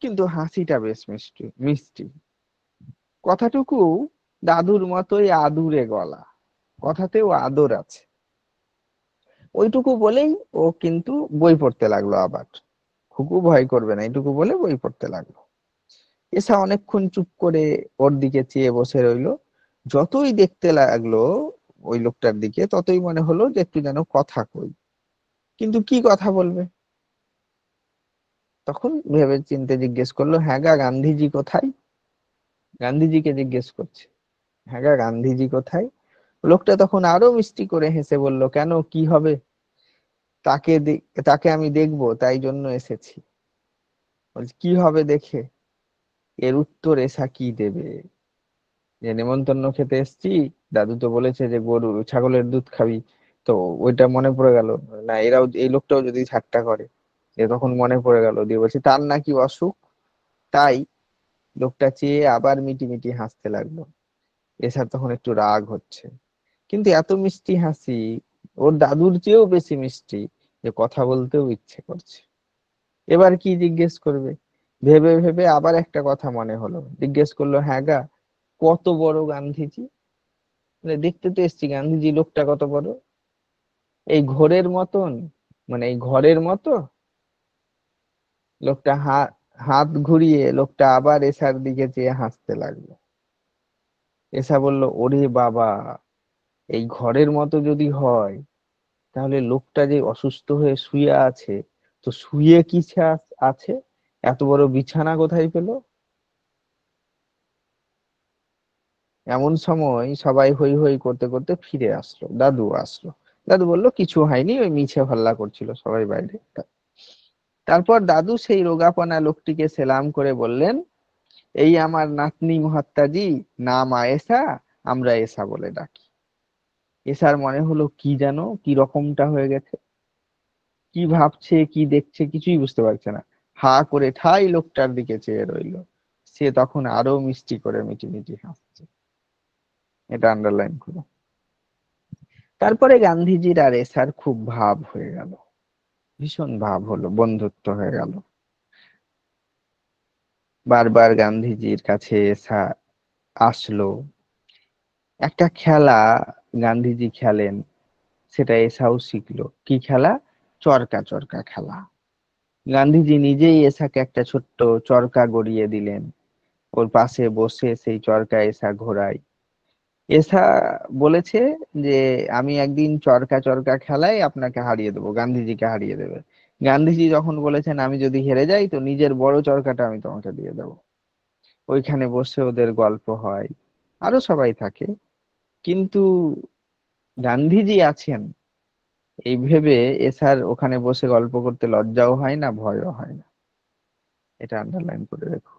কিন্তু হাসিটা বেশ মিষ্টি মিষ্টি। কথাটুকু দাদুর মতোই আদুরে গলা, কথাতেও আদর আছে। ওইটুকু বলেই ও কিন্তু বই পড়তে লাগলো আবার। খুকু ভয় করবে না, এইটুকু বলে বই পড়তে লাগলো। এসা অনেকক্ষণ চুপ করে ওর দিকে চেয়ে বসে রইলো। যতই দেখতে লাগলো ওই লোকটার দিকে, ততই মনে হলো যে একটু যেন কথা কই, কিন্তু কি কথা বলবে? তখন ভেবে চিন্তে জিজ্ঞেস করলো, হ্যাঁ গা গান্ধীজি কোথায়? গান্ধীজিকে জিজ্ঞেস করছে, হ্যাঁ গা গান্ধীজি কোথায়? লোকটা তখন আরো মিষ্টি করে হেসে বলল, কেন, কি হবে? তাকে আমি দেখবো, তাই জন্য এসেছি। বলছি, কি হবে দেখে? এর উত্তর এসা কি দেবে? যে নেমন্তন্ন খেতে এসেছি, দাদু তো বলেছে যে গরু ছাগলের দুধ খাবি। তো ওইটা মনে পড়ে গেল, না এরাও, এই লোকটাও যদি ঠাট্টা করে। এ তখন মনে পড়ে গেল, দিয়ে বলছে তার নাকি অসুখ, তাই। লোকটা চেয়ে আবার মিটি মিটি হাসতে লাগলো। এসার তখন একটু রাগ হচ্ছে, কিন্তু এত মিষ্টি হাসি, ওর দাদুর চেয়েও বেশি মিষ্টি, যে কথা বলতেও ইচ্ছে করছে। এবার কি জিজ্ঞেস করবে? ভেবে ভেবে আবার একটা কথা মনে হলো, জিজ্ঞেস করলো, হ্যাঁ গা, কত বড় গান্ধীজি? মানে দেখতে তো এসছি, গান্ধীজি লোকটা কত বড়? এই ঘোরের মতন, মানে এই ঘরের মতো? লোকটা হাত হাত ঘুরিয়ে লোকটা আবার এসার দিকে চেয়ে হাসতে লাগলো। এসা বলল, ওরে বাবা, এই ঘরের মতো যদি হয়, তাহলে লোকটা যে অসুস্থ হয়ে শুয়ে আছে, তো শুয়ে কিসে আছে? এত বড় বিছানা কোথায় পেলো? এমন সময় সবাই হই হই করতে করতে ফিরে আসলো, দাদু আসলো। দাদু বলল কিছু হয়নি, ওই মিছে হল্লা করছিল সবাই বাইরে। তারপর দাদু সেই রোগাপনা লোকটিকে সেলাম করে বললেন, এই আমার নাতনি মহাত্মাজি, নাম আয়েশা, আমরা এসা বলে ডাকি। এসার মনে হলো কি যেন কি রকমটা হয়ে গেছে, কি ভাবছে কি দেখছে কিছুই বুঝতে পারছে না। হা করে ঠাই লোকটার দিকে চেয়ে রইলো। সে তখন আরো মিষ্টি করে মিটিমিটি হাসছে। এটা আন্ডারলাইন করো। তারপরে গান্ধীজির আর এসার খুব ভাব হয়ে গেল, ভীষণ ভাব হলো, বন্ধুত্ব হয়ে গেল। বারবার গান্ধীজির কাছে এসা আসলো। একটা খেলা গান্ধীজি খেলেন, সেটা এসাও শিখলো। কি খেলা? চরকা চরকা খেলা। গান্ধীজি নিজেই এসাকে একটা ছোট্ট চরকা গড়িয়ে দিলেন, ওর পাশে বসে সেই চরকা এসা ঘোরায়। এসা বলেছে যে আমি একদিন চরকা চরকা খেলায় আপনাকে হারিয়ে দেবো, গান্ধীজিকে হারিয়ে দেবে। গান্ধীজি যখন বলেছেন আমি যদি হেরে যাই তো নিজের বড় চরকাটা আমি তোমাকে দিয়ে দেবো। ওইখানে বসে ওদের গল্প হয়, আরো সবাই থাকে। কিন্তু গান্ধীজি আছেন এই ভেবে এসার ওখানে বসে গল্প করতে লজ্জাও হয় না, ভয়ও হয় না। এটা আন্ডারলাইন করে রেখো।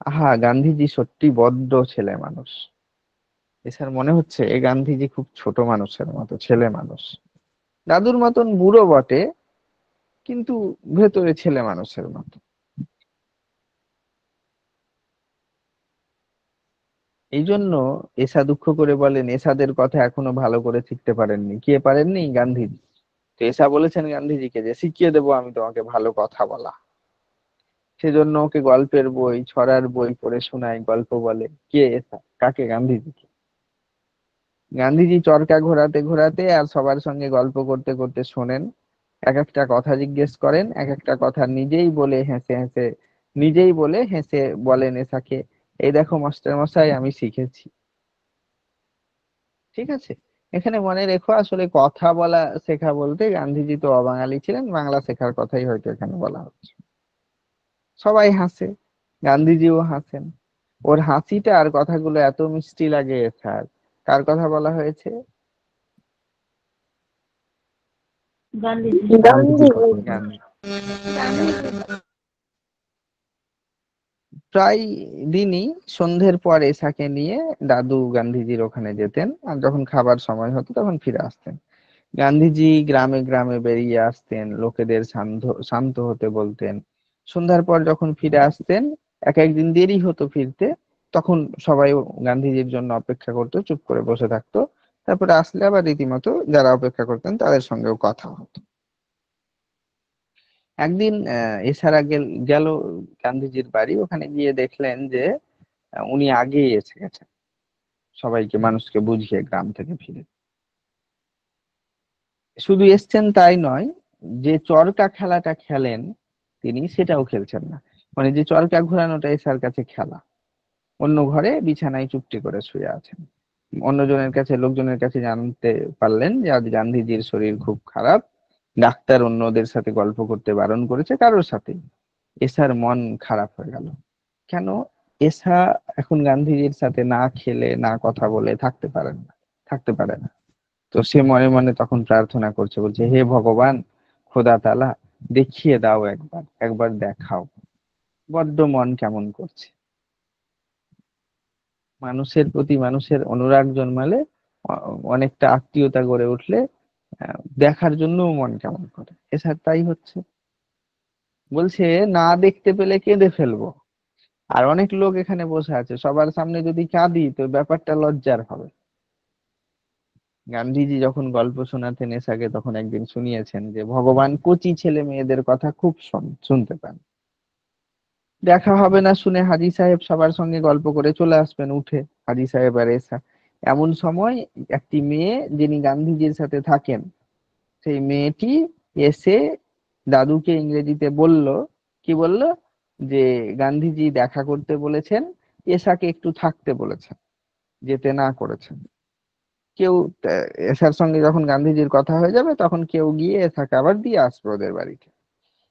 আহা, গান্ধীজি সত্যি বড্ড ছেলে মানুষ। এছাড়া মনে হচ্ছে এই গান্ধীজি খুব ছোট মানুষের মতো, ছেলে মানুষ। দাদুর মতন বুড়ো বটে, কিন্তু ভেতরে ছেলে মানুষের মতো। এই জন্য এসা দুঃখ করে বলেন, এসাদের কথা এখনো ভালো করে শিখতে পারেননি। কে পারেননি? গান্ধীজি। তো এসা বলেছেন গান্ধীজিকে যে শিখিয়ে দেবো আমি তোমাকে ভালো কথা বলা। সেজন্য ওকে গল্পের বই, ছড়ার বই পড়ে শোনায়, গল্প বলে। কে এসা? কাকে? গান্ধীজিকে। গান্ধীজি চরকা ঘোরাতে ঘোরাতে আর সবার সঙ্গে গল্প করতে করতে শোনেন, এক একটা কথা জিজ্ঞেস করেন, এক একটা কথা নিজেই বলে হেসে হেসে, নিজেই বলে হেসে বলেন এসাকে, এই দেখো মাস্টার মশাই আমি শিখেছি। ঠিক আছে, এখানে মনে রেখো আসলে কথা বলা শেখা বলতে গান্ধীজি তো অবাঙালি ছিলেন, বাংলা শেখার কথাই হয়তো এখানে বলা হচ্ছে। সবাই হাসে, গান্ধীজিও হাসেন। ওর হাসিটা আর কথাগুলো এত মিষ্টি লাগে এসার। কার কথা বলা হয়েছে? গান্ধীজি। গান্ধী। প্রায় দিনই সন্ধ্যের পর এসাকে নিয়ে দাদু গান্ধীজির ওখানে যেতেন, আর যখন খাবার সময় হতো তখন ফিরে আসতেন। গান্ধীজি গ্রামে গ্রামে বেরিয়ে আসতেন, লোকেদের শান্ত শান্ত হতে বলতেন। সন্ধ্যার পর যখন ফিরে আসতেন, এক একদিন দেরি হতো ফিরতে, তখন সবাই গান্ধীজির জন্য অপেক্ষা করতো, চুপ করে বসে থাকতো। তারপরে আসলে আবার রীতিমতো যারা অপেক্ষা করতেন তাদের সঙ্গেও কথা হতো। একদিন এছাড়া গেল গান্ধীজির বাড়ি, ওখানে গিয়ে দেখলেন যে উনি আগেই এসে গেছেন, সবাইকে মানুষকে বুঝিয়ে গ্রাম থেকে ফিরে। শুধু এসছেন তাই নয়, যে চরকা খেলাটা খেলেন তিনি সেটাও খেলছেন না। মানে যে চরকা ঘোরানোটা এসার কাছে খেলা। অন্য ঘরে বিছানায় চুপটি করে শুয়ে আছেন। অন্যজনের কাছে, লোকজনের কাছে জানতে পারলেন যে আজ গান্ধীজির শরীর খুব খারাপ, ডাক্তার অন্যদের সাথে গল্প করতে বারণ করেছে, কারোর সাথে। এসার মন খারাপ হয়ে গেল। কেন? এসা এখন গান্ধীজির সাথে না খেলে না কথা বলে থাকতে পারেন না, থাকতে পারে না। তো সে মনে মনে তখন প্রার্থনা করছে, বলছে হে ভগবান, খোদা তাআলা, দেখিয়ে দাও, একবার একবার দেখাও। বড্ড মন কেমন করছে। মানুষের প্রতি মানুষের অনুরাগ জন্মালে, অনেকটা আত্মীয়তা গড়ে উঠলে দেখার জন্য মন কেমন করে। এছাড়া তাই হচ্ছে। বলছে না দেখতে পেলে কেঁদে ফেলবো। আর অনেক লোক এখানে বসে আছে, সবার সামনে যদি কাঁদি তো ব্যাপারটা লজ্জার হবে। গান্ধীজি যখন গল্প শোনাতেন নেশাকে, তখন একদিন শুনিয়েছেন যে ভগবান কচি ছেলে মেয়েদের কথা খুব শুনতে পান। দেখা হবে না শুনে হাজী সাহেব সবার সঙ্গে গল্প করে চলে আসবেন উঠে, হাজী সাহেব আর এসা। এমন সময় একটি মেয়ে যিনি গান্ধীজির সাথে থাকেন, সেই মেয়েটি এসে দাদুকে ইংরেজিতে বলল, কি বলল, যে গান্ধীজি দেখা করতে বলেছেন, এসাকে একটু থাকতে বলেছেন, যেতে না করেছেন। কেউ এসার সঙ্গে যখন গান্ধীজির কথা হয়ে যাবে তখন কেউ গিয়ে এসাকে আবার দিয়ে আসবে ওদের বাড়িতে।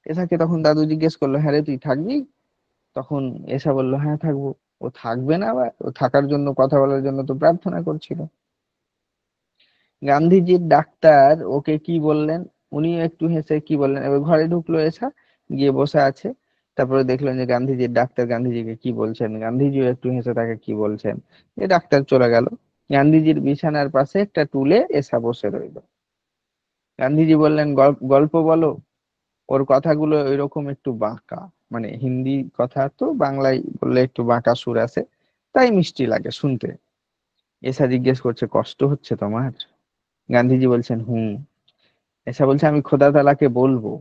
এসাকে তখন দাদু জিজ্ঞেস করলো, হ্যাঁ রে তুই থাকবি? তখন এসা বললো, হ্যাঁ থাকবো। ও থাকবে না? আবার ও থাকার জন্য, কথা বলার জন্য তো প্রার্থনা করছিল। গান্ধীজির ডাক্তার ওকে কি বললেন, উনিও একটু হেসে কি বললেন, এবার ঘরে ঢুকলো এসা, গিয়ে বসে আছে। তারপরে দেখলেন যে গান্ধীজির ডাক্তার গান্ধীজিকে কি বলছেন, গান্ধীজিও একটু হেসে তাকে কি বলছেন। যে ডাক্তার চলে গেল, গান্ধীজির বিছানার পাশে একটা টুলে এসা বসে রইল। গান্ধীজি বললেন, গল্প বলো। ওর কথাগুলো এরকম একটু বাঁকা, মানে হিন্দি কথা তো বাংলায় বললে একটু বাঁকা সুর আছে, তাই মিষ্টি লাগে শুনতে। এসা জিজ্ঞেস করছে, কষ্ট হচ্ছে তোমার? গান্ধীজি বলছেন, হুম। এসা বলছে, আমি খোদা তাআলাকে বলবো,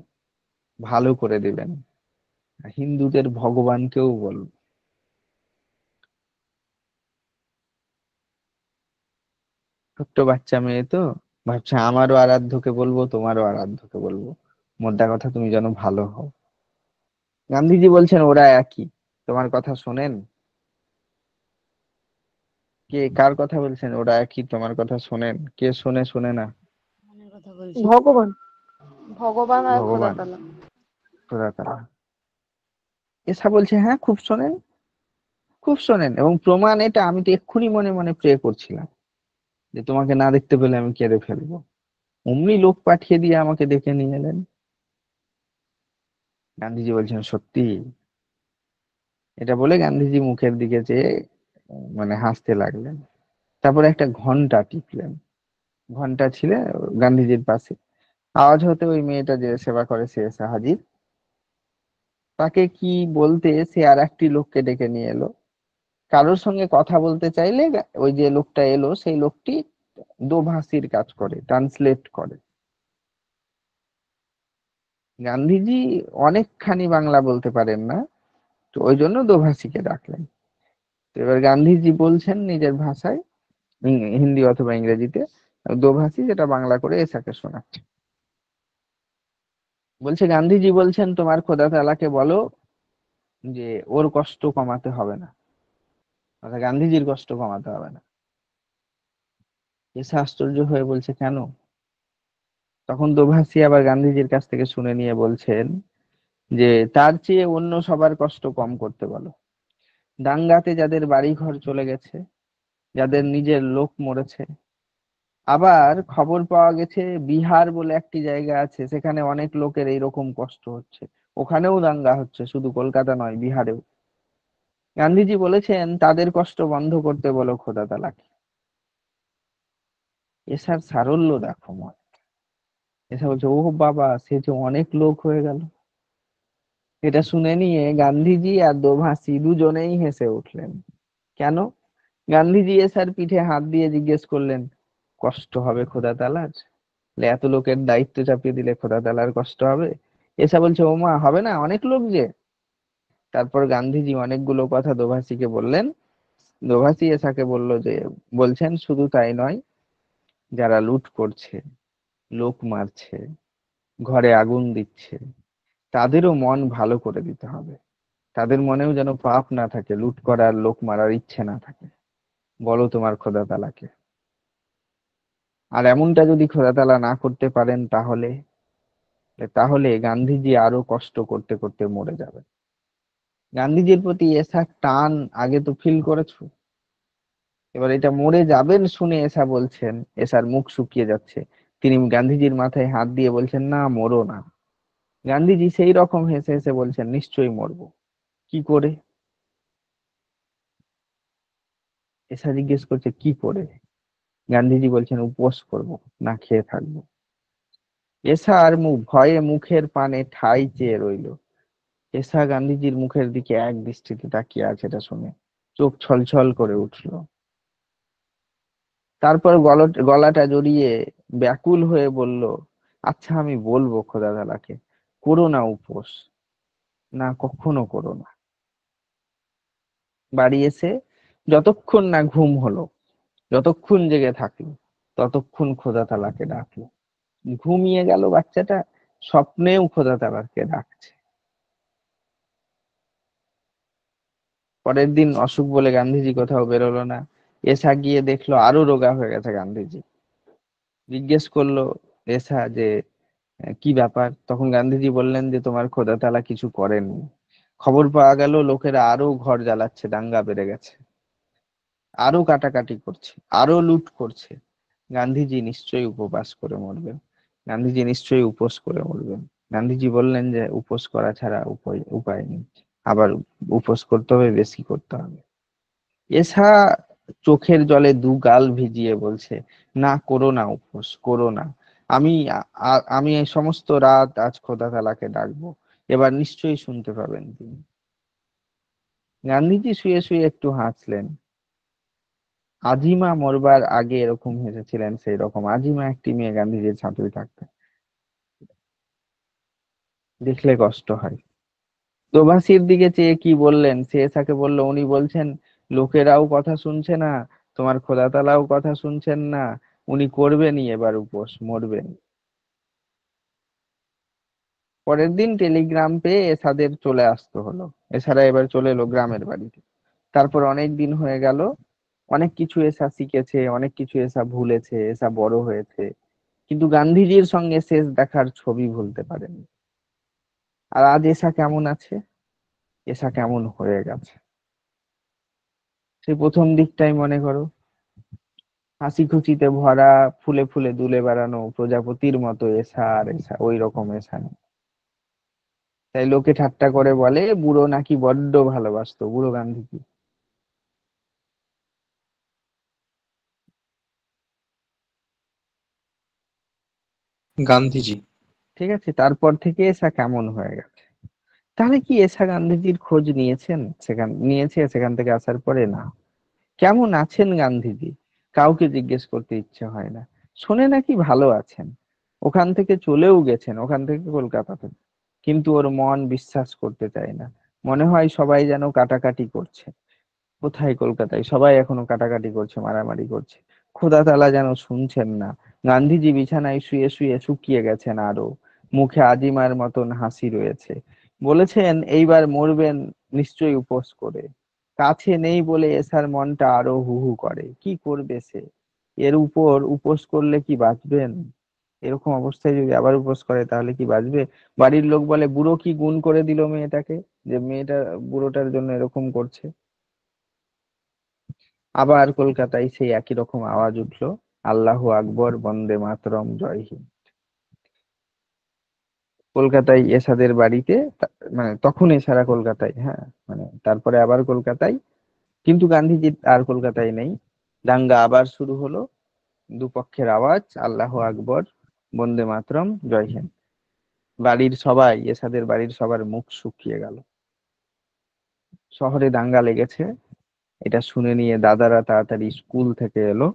ভালো করে দিবেন, হিন্দুদের ভগবানকেও বলবো। ছোট্ট বাচ্চা মেয়ে তো, ভাবছে আমারও আরাধ্যকে বলবো, তোমারও আরাধ্যকে বলবো, মোদ্দা কথা তুমি যেন ভালো হও। গান্ধীজি বলছেন, ওরা একই, তোমার কথা শোনেন? কে কার কথা বলছেন? ওরা একই, তোমার কথা শোনেন? কে শোনে, শোনে না? ভগবানের কথা বলছি। ভগবান, ভগবান আর খোদা ভগবান, তাআলা। খোদা তাআলা। এসা বলছে, হ্যাঁ খুব শোনেন, খুব শোনেন, এবং প্রমাণ এটা, আমি তো এক্ষুনি মনে মনে প্রে করছিলাম যে তোমাকে না দেখতে পেলে আমি কেঁদে ফেলবো, অমনি লোক পাঠিয়ে দিয়ে আমাকে ডেকে নিয়ে এলেন। গান্ধীজি বলছেন, সত্যি? এটা বলে গান্ধীজি মুখের দিকে চেয়ে মানে হাসতে লাগলেন। তারপরে একটা ঘন্টা টিপলেন, ঘন্টা ছিল গান্ধীজির পাশে। আওয়াজ হতে ওই মেয়েটা যে সেবা করে সে এসে হাজির। তাকে কি বলতে সে আর একটি লোককে ডেকে নিয়ে এলো। কারোর সঙ্গে কথা বলতে চাইলে ওই যে লোকটা এলো, সেই লোকটি দোভাষীর কাজ করে, ট্রান্সলেট করে। গান্ধীজি অনেকখানি বাংলা বলতে পারেন না, তো ওই জন্য দোভাষীকে ডাকলেন। তো এবার গান্ধীজি বলছেন নিজের ভাষায়, হিন্দি অথবা ইংরেজিতে, দোভাষী যেটা বাংলা করে এসাকে শোনাচ্ছে। বলছে, গান্ধীজি বলছেন তোমার খোদা তাআলাকে বলো যে ওর কষ্ট কমাতে হবে না, অর্থাৎ গান্ধীজির কষ্ট কমাতে হবে না। এসা আশ্চর্য হয়ে বলছে, কেন? তখন দোভাষী আবার গান্ধীজির কাছ থেকে শুনে নিয়ে বলছেন যে তার চেয়ে অন্য সবার কষ্ট কম করতে বলো। দাঙ্গাতে যাদের বাড়ি ঘর চলে গেছে, যাদের নিজের লোক মরেছে, আবার খবর পাওয়া গেছে বিহার বলে একটি জায়গা আছে, সেখানে অনেক লোকের এইরকম কষ্ট হচ্ছে, ওখানেও দাঙ্গা হচ্ছে, শুধু কলকাতা নয়, বিহারেও। গান্ধীজি বলেছেন তাদের কষ্ট বন্ধ করতে বলো খোদা তাআলাকে। এসার সারল্য দেখো মত। এসা বলছে, ও বাবা, সে যে অনেক লোক হয়ে গেল। এটা শুনে নিয়ে গান্ধীজি আর দোভাষী দুজনেই হেসে উঠলেন। কেন? গান্ধীজি এসার পিঠে হাত দিয়ে জিজ্ঞেস করলেন, কষ্ট হবে খোদা তাআলার? বলে, এত লোকের দায়িত্ব চাপিয়ে দিলে খোদা তাআলার কষ্ট হবে? এসা বলছে, ওমা হবে না, অনেক লোক যে। তারপর গান্ধীজি অনেকগুলো কথা দোভাষীকে বললেন। দোভাষী এসাকে বলল যে, বলছেন শুধু তাই নয়, যারা লুট করছে, লোক মারছে, ঘরে আগুন দিচ্ছে, তাদেরও মন ভালো করে দিতে হবে, তাদের মনেও যেন পাপ না থাকে, লুট করার, লোক মারার ইচ্ছে না থাকে। বলো তোমার খোদা তাআলাকে। আর এমনটা যদি খোদা তাআলা না করতে পারেন, তাহলে তাহলে গান্ধীজি আরো কষ্ট করতে করতে মরে যাবে। গান্ধীজির প্রতি এসার টান আগে তো ফিল করেছো, এবার এটা মরে যাবেন শুনে এসা বলছেন, এসার মুখ শুকিয়ে যাচ্ছে। তিনি গান্ধীজির মাথায় হাত দিয়ে বলছেন, না মরো না। গান্ধীজি সেই রকম হেসে হেসে বলছেন, নিশ্চয়ই মরবো। কি করে? এসা জিজ্ঞেস করছে, কি করে? গান্ধীজি বলছেন, উপোস করব, না খেয়ে থাকবো। এসা আর মুখ ভয়ে মুখের পানে ঠাই চেয়ে রইল। এসা গান্ধীজির মুখের দিকে এক দৃষ্টিতে তাকিয়ে আছে, এটা শুনে চোখ ছলছল করে উঠলো। তারপর গলাটা জড়িয়ে ব্যাকুল হয়ে বলল, আচ্ছা আমি বলবো খোদা তাআলাকে, করো না উপোস, না কখনো করো না। বাড়ি এসে যতক্ষণ না ঘুম হলো, যতক্ষণ জেগে থাকলো, ততক্ষণ খোদা তাআলাকে ডাকলো। ঘুমিয়ে গেল বাচ্চাটা, স্বপ্নেও খোদা তাআলাকে ডাকছে। পরের দিন অসুখ বলে গান্ধীজি কোথাও বেরোলো না। এসা গিয়ে দেখলো আরো রোগা হয়ে গেছে গান্ধীজি। জিজ্ঞেস করলো এসা যে কি ব্যাপার? তখন গান্ধীজি বললেন যে তোমার খোদা তাআলা কিছু করেননি। খবর পাওয়া গেল লোকেরা আরো ঘর জ্বালাচ্ছে, দাঙ্গা বেড়ে গেছে, আরো কাটাকাটি করছে, আরো লুট করছে। গান্ধীজি নিশ্চয়ই উপবাস করে মরবেন, গান্ধীজি নিশ্চয়ই উপোস করে মরবেন। গান্ধীজি বললেন যে উপোস করা ছাড়া উপায় উপায় নেই, আবার উপোস করতে হবে, বেশি করতে হবে। এসা চোখের জলে দু গাল ভিজিয়ে বলছে, না করো না, উপোস করো না। আমি আমি এই সমস্ত রাত আজ খোদা তাআলাকে ডাকবো, এবার নিশ্চয়ই শুনতে পাবেন তিনি। গান্ধীজি শুয়ে শুয়ে একটু হাসলেন। আজিমা মরবার আগে এরকম হেসেছিলেন, সেই রকম আজিমা একটি মেয়ে গান্ধীজির ছাত্রী থাকতেন, দেখলে কষ্ট হয়। প্রবাসীর দিকে চেয়ে কি বললেন, সে তাকে বলল, উনি বলছেন লোকেরাও কথা শুনছে না, তোমার খোদা তাআলাও কথা শুনছেন না, উনি করবেনই এবার উপোস, মরবেন। পরের দিন টেলিগ্রাম পেয়ে এসাদের চলে আসতে হলো। এছাড়া এবার চলে এলো গ্রামের বাড়িতে। তারপর অনেক দিন হয়ে গেল, অনেক কিছু এসা শিখেছে, অনেক কিছু এসা ভুলেছে, এসা বড় হয়েছে, কিন্তু গান্ধীজির সঙ্গে শেষ দেখার ছবি ভুলতে পারেনি। আর আজ এসা কেমন আছে, এসা কেমন হয়ে গেছে, সেই প্রথম দিকটাই মনে করো। হাসি খুশিতে ভরা, ফুলে ফুলে দুলে বেড়ানো প্রজাপতির মতো এসা, আর এসা ওই রকম এসা নেই। তাই লোকে ঠাট্টা করে বলে বুড়ো নাকি বড্ড ভালোবাসতো, বুড়ো গান্ধীজি। গান্ধীজি। ঠিক আছে, তারপর থেকে এসা কেমন হয়ে গেছে। তাহলে কি এসা গান্ধীজির খোঁজ নিয়েছেন? নিয়েছে সেখান থেকে আসার পরে? না। কেমন আছেন গান্ধীজি কাউকে জিজ্ঞেস করতে ইচ্ছে হয় না। শুনে নাকি ভালো আছেন, ওখান থেকে চলেও গেছেন, ওখান থেকে কলকাতা থেকে, কিন্তু ওর মন বিশ্বাস করতে চায় না। মনে হয় সবাই যেন কাটাকাটি করছে। কোথায়? কলকাতায় সবাই এখনো কাটাকাটি করছে, মারামারি করছে। খোদা তাআলা যেন শুনছেন না। গান্ধীজি বিছানায় শুয়ে শুয়ে শুকিয়ে গেছেন আরো, মুখে আজিমার মতন হাসি রয়েছে। বলেছেন এইবার মরবেন নিশ্চয়ই উপোস করে। কাছে নেই বলে এসার মনটা আরো হু হু করে। কি করবে সে? এর উপর উপোস করলে কি বাঁচবেন? এরকম অবস্থায় যদি আবার উপোস করে তাহলে কি বাঁচবে? বাড়ির লোক বলে বুড়ো কি গুণ করে দিল মেয়েটাকে, যে মেয়েটা বুড়োটার জন্য এরকম করছে। আবার কলকাতায় সেই একই রকম আওয়াজ উঠলো, আল্লাহু আকবর, বন্দে মাতরম, জয় হিন্দ। কলকাতায় এসাদের বাড়িতে মানে তখন এসারা কলকাতায়, হ্যাঁ, মানে তারপরে আবার কলকাতায়, কিন্তু গান্ধীজি আর কলকাতায় নেই। দাঙ্গা আবার শুরু হলো, দুপক্ষের আওয়াজ, আল্লাহু আকবর, বন্দে মাতরম, জয় হিন্দ। বাড়ির সবাই, এসাদের বাড়ির সবার মুখ শুকিয়ে গেল। শহরে দাঙ্গা লেগেছে, এটা শুনে নিয়ে দাদারা তাড়াতাড়ি স্কুল থেকে এলো,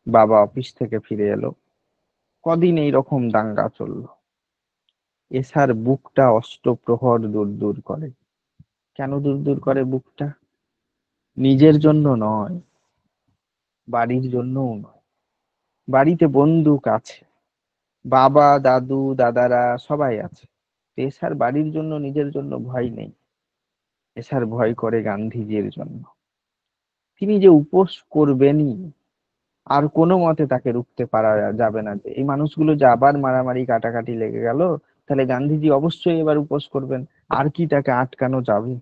বাবা অফিস থেকে ফিরে এলো। কদিন এইরকম দাঙ্গা চললো। এসার বুকটা অষ্টপ্রহর দূর দূর করে। কেন দূর দূর করে বুকটা? নিজের জন্য নয়, বাড়ির জন্যও নয়। বাড়িতে বন্দুক আছে, বাবা দাদু দাদারা সবাই আছে। এসার বাড়ির জন্য, নিজের জন্য ভয় নেই। এসার ভয় করে গান্ধীজির জন্য। তিনি যে উপোস করবেনই, আর কোনো মতে তাকে রুখতে পারা যাবে না। যে এই মানুষগুলো যে আবার মারামারি কাটাকাটি লেগে গেল, তাহলে গান্ধীজি অবশ্যই এবার উপোস করবেন। আর কি তাকে আটকানো যাবে?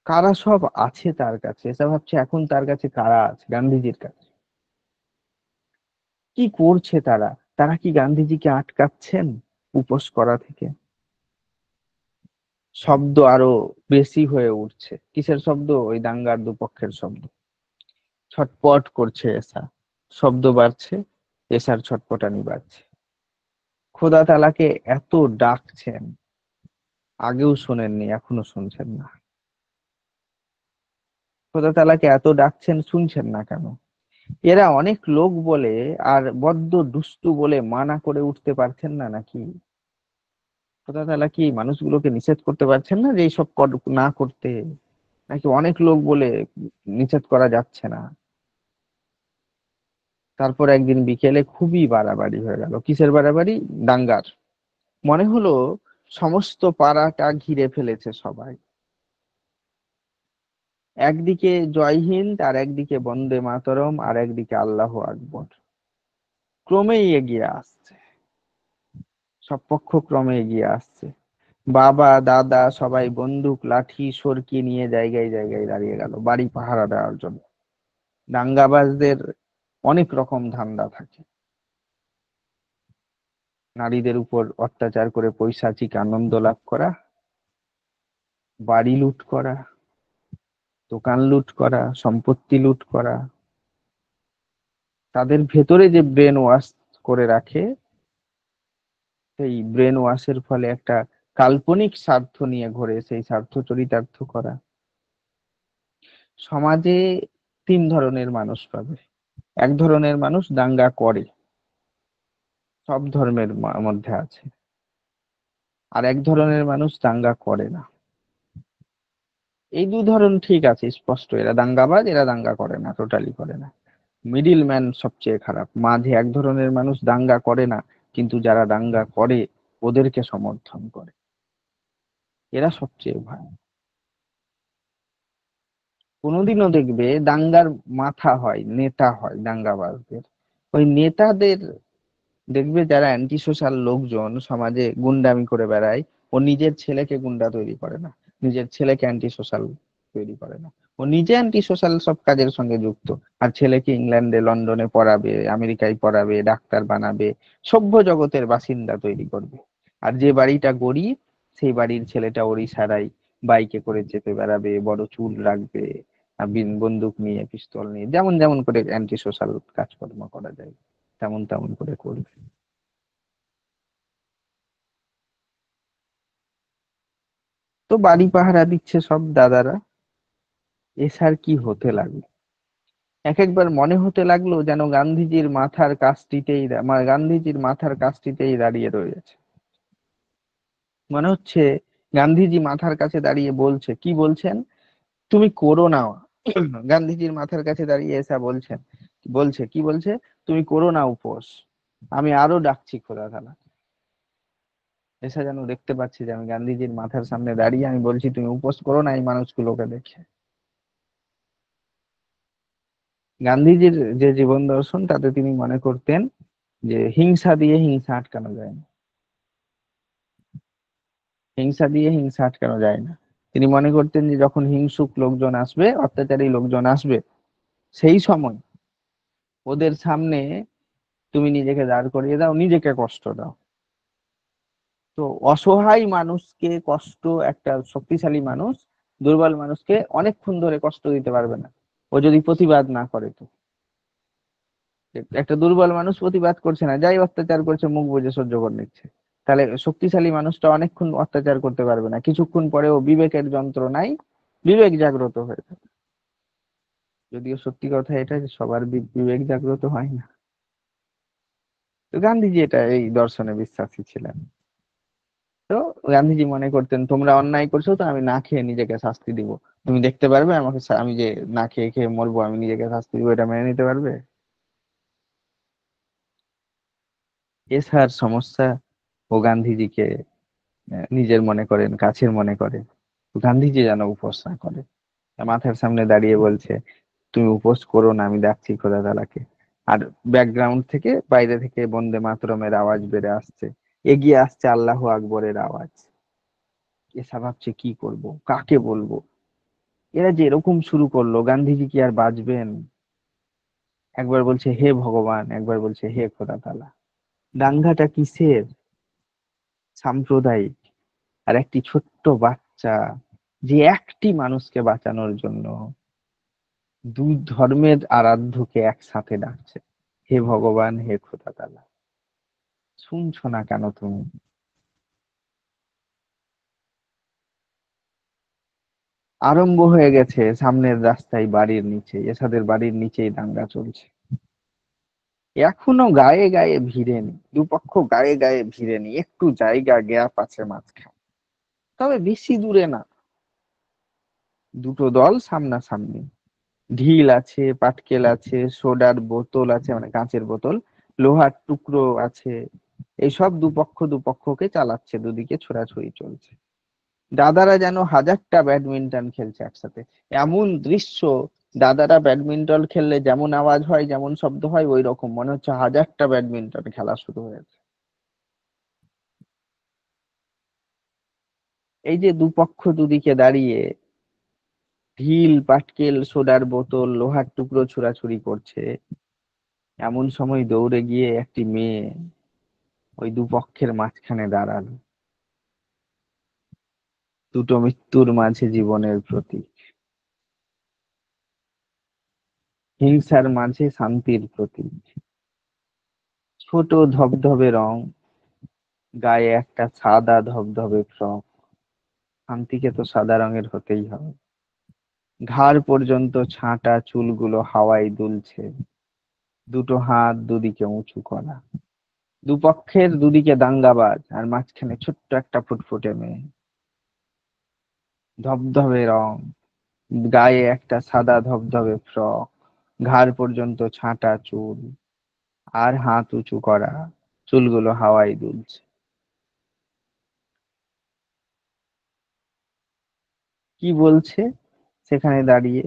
কারা সব আছে তার কাছে, এসব ভাবছে এখন তার কাছে কারা আছে গান্ধীজির কাছে, কি করছে তারা? তারা কি গান্ধীজিকে আটকাচ্ছেন উপোস করা থেকে? শব্দ আরো বেশি হয়ে উঠছে। কিসের শব্দ? ওই দাঙ্গার দুপক্ষের শব্দ। ছটপট করছে এসা, শব্দ বাড়ছে, এসার ছটপটানি বাড়ছে। খোদা তাআলাকে এত ডাকছেন, আগেও শোনেননি, এখনো শুনছেন না। খোদা তাআলাকে এত ডাকছেন, শুনছেন না কেন? এরা অনেক লোক বলে আর বড্ড দুষ্টু বলে মানা করে উঠতে পারছেন না নাকি? খোদা তাআলা কি মানুষগুলোকে নিষেধ করতে পারছেন না যে এইসব না করতে? নাকি অনেক লোক বলে নিষেধ করা যাচ্ছে না? তারপর একদিন বিকেলে খুবই বাড়াবাড়ি হয়ে গেল। কিসের বাড়াবাড়ি? দাঙ্গার। মনে হলো সমস্ত পাড়াটা ঘিরে ফেলেছে সবাই। একদিকে জয় হিন্দ, আর একদিকে বন্দে মাতরম, আর একদিকে আল্লাহু আকবর। ক্রমেই এগিয়ে আসছে, সব পক্ষ ক্রমে এগিয়ে আসছে। বাবা দাদা সবাই বন্দুক লাঠি সরকি নিয়ে জায়গায় জায়গায় দাঁড়িয়ে গেল বাড়ি পাহারা দেওয়ার জন্য। দাঙ্গাবাজদের অনেক রকম ধান্দা থাকে, নারীদের উপর অত্যাচার করে পৈশাচিক আনন্দ লাভ করা, বাড়ি লুট করা, দোকান লুট করা, সম্পত্তি লুট করা। তাদের ভেতরে যে ব্রেন ওয়াশ করে রাখে, সেই ব্রেন ওয়াশের ফলে একটা কাল্পনিক স্বার্থ নিয়ে ঘোরে, সেই স্বার্থ চরিতার্থ করা। সমাজে তিন ধরনের মানুষ পাবে। এক ধরনের মানুষ দাঙ্গা করে, সব ধর্মের মধ্যে আছে। আর এক ধরনের মানুষ দাঙ্গা করে না। এই দু ধরন ঠিক আছে, স্পষ্ট, এরা দাঙ্গাবাজ, এরা দাঙ্গা করে না, টোটালি করে না। মিডিল ম্যান সবচেয়ে খারাপ। মাঝে এক ধরনের মানুষ দাঙ্গা করে না, কিন্তু যারা দাঙ্গা করে ওদেরকে সমর্থন করে, এরা সবচেয়ে ভয়। কোনোদিনও দেখবে দাঙ্গার মাথা হয়, নেতা হয় দাঙ্গাবাজদের, ওই নেতাদের দেখবে যারা অ্যান্টি সোশ্যাল লোকজন সমাজে গুন্ডামি করে বেড়ায়, ও নিজের ছেলেকে গুন্ডা তৈরি করে না, নিজের ছেলেকে অ্যান্টি সোশ্যাল তৈরি করে না। ও নিজে অ্যান্টি সোশ্যাল সব কাজের সঙ্গে যুক্ত, আর ছেলেকে ইংল্যান্ডে লন্ডনে পড়াবে, আমেরিকায় পড়াবে, ডাক্তার বানাবে, সভ্য জগতের বাসিন্দা তৈরি করবে। আর যে বাড়িটা গরিব, সেই বাড়ির ছেলেটা ওর ইশারায় বাইকে করে চেপে বেড়াবে, বড় চুল রাখবে, আর বন্দুক নিয়ে পিস্তল নিয়ে, যেমন যেমন করে অ্যান্টি সোশ্যাল কাজকর্ম করা যায় তেমন তেমন করে করবে। তো বাড়ি পাহারা দিচ্ছে সব দাদারা। এসার কি হতে লাগলো, এক একবার মনে হতে লাগলো যেন গান্ধীজির মাথার কাছটিতেই গান্ধীজির মাথার কাছটিতেই দাঁড়িয়ে রয়েছে। মনে হচ্ছে গান্ধীজি মাথার কাছে দাঁড়িয়ে বলছে, কি বলছেন, তুমি করো না। গান্ধীজির মাথার কাছে দাঁড়িয়ে এসা বলছেন, বলছে কি বলছে, তুমি করো না উপোস, আমি আরো ডাকছি খোদা তাআলা। এসা যেন দেখতে পাচ্ছি যে আমি গান্ধীজির মাথার সামনে দাঁড়িয়ে আমি বলছি তুমি উপোস করো না, এই মানুষগুলোকে দেখে। গান্ধীজির যে জীবন দর্শন, তাতে তিনি মনে করতেন যে হিংসা দিয়ে হিংসা আটকানো যায় না, হিংসা দিয়ে হিংসা আটকানো যায় না। তিনি মনে করতেন যে যখন হিংসুক লোকজন আসবে, অত্যাচারী লোকজন আসবে, সেই সময় ওদের সামনে তুমি নিজেকে দাঁড় করিয়ে দাও, নিজেকে কষ্ট দাও। তো অসহায় মানুষকে কষ্ট, একটা শক্তিশালী মানুষ দুর্বল মানুষকে অনেকক্ষণ ধরে কষ্ট দিতে পারবে না, ও যদি প্রতিবাদ না করে। তো একটা দুর্বল মানুষ প্রতিবাদ করছে না, যাই অত্যাচার করছে মুখ বুজে সহ্য করে নিচ্ছে, তাহলে শক্তিশালী মানুষটা অনেকক্ষণ অত্যাচার করতে পারবে না, কিছুক্ষণ পরেও বিবেকের যন্ত্রণায় বিবেক জাগ্রত হয়ে যাবে। যদিও সত্যি কথা এটা যে সবার বিবেক জাগ্রত হয় না। তো গান্ধীজি এটা এই দর্শনে বিশ্বাসী ছিলেন। তো গান্ধীজি মনে করতেন তোমরা অন্যায় করছো, তো আমি না খেয়ে নিজেকে শাস্তি দিব, তুমি দেখতে পারবে আমাকে, আমি যে না খেয়ে খেয়ে মরবো, আমি নিজেকে শাস্তি দিব, এটা মেনে নিতে পারবে? এছাড়া সমস্যা, ও গান্ধীজিকে নিজের মনে করেন, কাছের মনে করে। তো গান্ধীজি যেন উপোস না করে, মাথার সামনে দাঁড়িয়ে বলছে তুমি উপোস করো না, আমি ডাকছি খোদা তাআলাকে। আর ব্যাকগ্রাউন্ড থেকে, বাইরে থেকে বন্দে মাতরমের আওয়াজ বেড়ে আসছে, এগিয়ে আসছে আল্লাহু আকবরের আওয়াজ। এসা ভাবছে কি করব, কাকে বলবো, এরা যে এরকম শুরু করলো, গান্ধীজি কি আর বাঁচবেন? একবার বলছে হে ভগবান, একবার বলছে হে খোদা তাআলা। দাঙ্গাটা কিসের? সাম্প্রদায়িক। আর একটি ছোট্ট বাচ্চা যে একটি মানুষকে বাঁচানোর জন্য দুই ধর্মের আরাধ্যকে একসাথে ডাকছে, হে ভগবান হে খোদা তাআলা। শুনছো না কেন তুমি? আরম্ভ হয়ে গেছে সামনের রাস্তায়, বাড়ির নিচে, এসাদের বাড়ির নিচেই দাঙ্গা চলছে। এখনো গায়ে গায়ে ভিড়েনি, দুপক্ষ গায়ে গায়ে ভিড়েনি, একটু জায়গা গ্যাপ আছে মাঝখানে, তবে বেশি দূরে না। দুটো দল সামনাসামনি, ঢিল আছে, পাটকেল আছে, সোডার বোতল আছে, মানে কাঁচের বোতল, লোহার টুকরো আছে, এইসব দুপক্ষকে চালাচ্ছে, দুদিকে ছোড়াছুড়ি চলছে। দাদারা যেন হাজারটা ব্যাডমিন্টন খেলছে একসাথে। এমন দৃশ্য, দাদারা ব্যাডমিন্টন খেললে যেমন আওয়াজ হয়, যেমন শব্দ হয়, ওই রকম মনে হচ্ছে হাজারটা ব্যাডমিন্টন খেলা শুরু হয়েছে। এই যে দুপক্ষ দুদিকে দাঁড়িয়ে ঢিল, পাটকেল, সোডার বোতল, লোহার টুকরো ছুড়াছুড়ি করছে, এমন সময় দৌড়ে গিয়ে একটি মেয়ে ওই দুপক্ষের মাঝখানে দাঁড়ালো। দুটো মৃত্যুর মাঝে জীবনের প্রতীক, হিংসার মাঝে শান্তির প্রতীক। ছোট ধবধবে রং, গায়ে একটা সাদা ধবধবে ফ্রক। শান্তিকে তো সাদা রঙের হতেই হবে। ঘাড় পর্যন্ত ছাঁটা চুলগুলো হাওয়ায় দুলছে, দুটো হাত দুদিকে উঁচু করা। দুপক্ষের দুদিকে দাঙ্গাবাজ, আর মাঝখানে ছোট্ট একটা ফুটফুটে মেয়ে। ধবধবে রং, গায়ে একটা সাদা ধবধবে ফ্রক, ঘাড় পর্যন্ত ছাঁটা চুল, আর হাত উঁচু করা, চুলগুলো হাওয়ায় দুলছে। কি বলছে সেখানে দাঁড়িয়ে?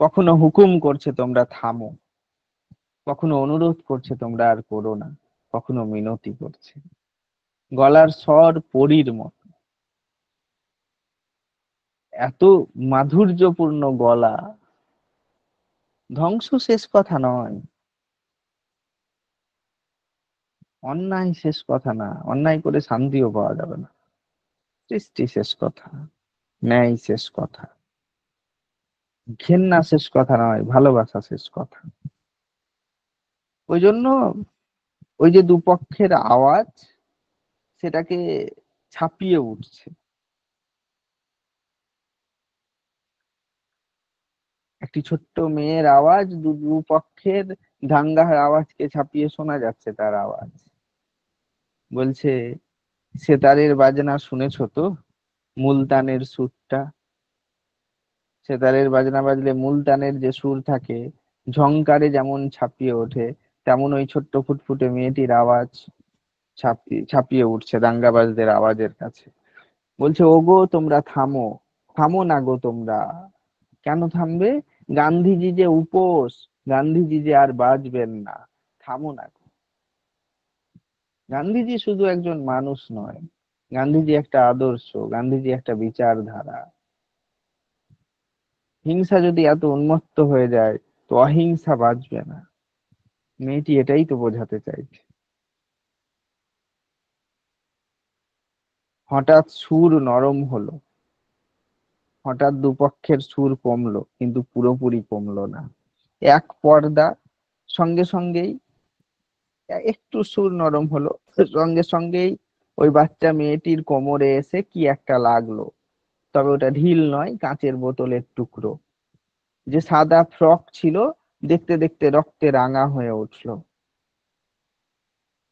কখনো হুকুম করছে তোমরা থামো, কখনো অনুরোধ করছে তোমরা আর করো না, কখনো মিনতি করছে। গলার স্বর পরীর মতো, এত মাধুর্যপূর্ণ গলা। ধ্বংস শেষ কথা নয়, অন্যায় শেষ কথা না, অন্যায় করে শান্তিও পাওয়া যাবে না। সৃষ্টি শেষ কথা, ন্যায় শেষ কথা, ঘেন্না শেষ কথা নয়, ভালোবাসা শেষ কথা। ওই জন্য ওই যে দুপক্ষের আওয়াজ, সেটাকে ছাপিয়ে উঠছে। একটি ছোট্ট মেয়ের আওয়াজ দুপক্ষের দাঙ্গার আওয়াজকে ছাপিয়ে শোনা যাচ্ছে। তার আওয়াজ বলছে, সেতারের বাজনা শুনেছো তো, মুলতানের সুরটা? সেতারের বাজনা বাজলে মুলতানের যে সুর থাকে, ঝংকারে যেমন ছাপিয়ে ওঠে, তেমন ওই ছোট্ট ফুটফুটে মেয়েটির আওয়াজ ছাপিয়ে ছাপিয়ে উঠছে দাঙ্গাবাজদের আওয়াজের কাছে। বলছে, ওগো তোমরা থামো, থামো না গো তোমরা। কেন থামবে? গান্ধীজি যে উপোস, গান্ধীজি যে আর বাঁচবেন না, থামো না গো। গান্ধীজি শুধু একজন মানুষ নয়, গান্ধীজি একটা আদর্শ, গান্ধীজি একটা বিচারধারা। হিংসা যদি এত উন্মত্ত হয়ে যায়, তো অহিংসা বাঁচবে না। মেয়েটি এটাই তো বোঝাতে চাইছে। হঠাৎ সুর নরম হলো, হঠাৎ দুপক্ষের সুর কমলো, কিন্তু পুরোপুরি কমলো না। এক পর্দা, সঙ্গে সঙ্গেই একটু সুর নরম হলো, সঙ্গে সঙ্গেই ওই বাচ্চা মেয়েটির কোমরে এসে কি একটা লাগলো। তবে ওটা ঢিল নয়, কাঁচের বোতলের টুকরো। যে সাদা ফ্রক ছিল, দেখতে দেখতে রক্তে রাঙা হয়ে উঠলো।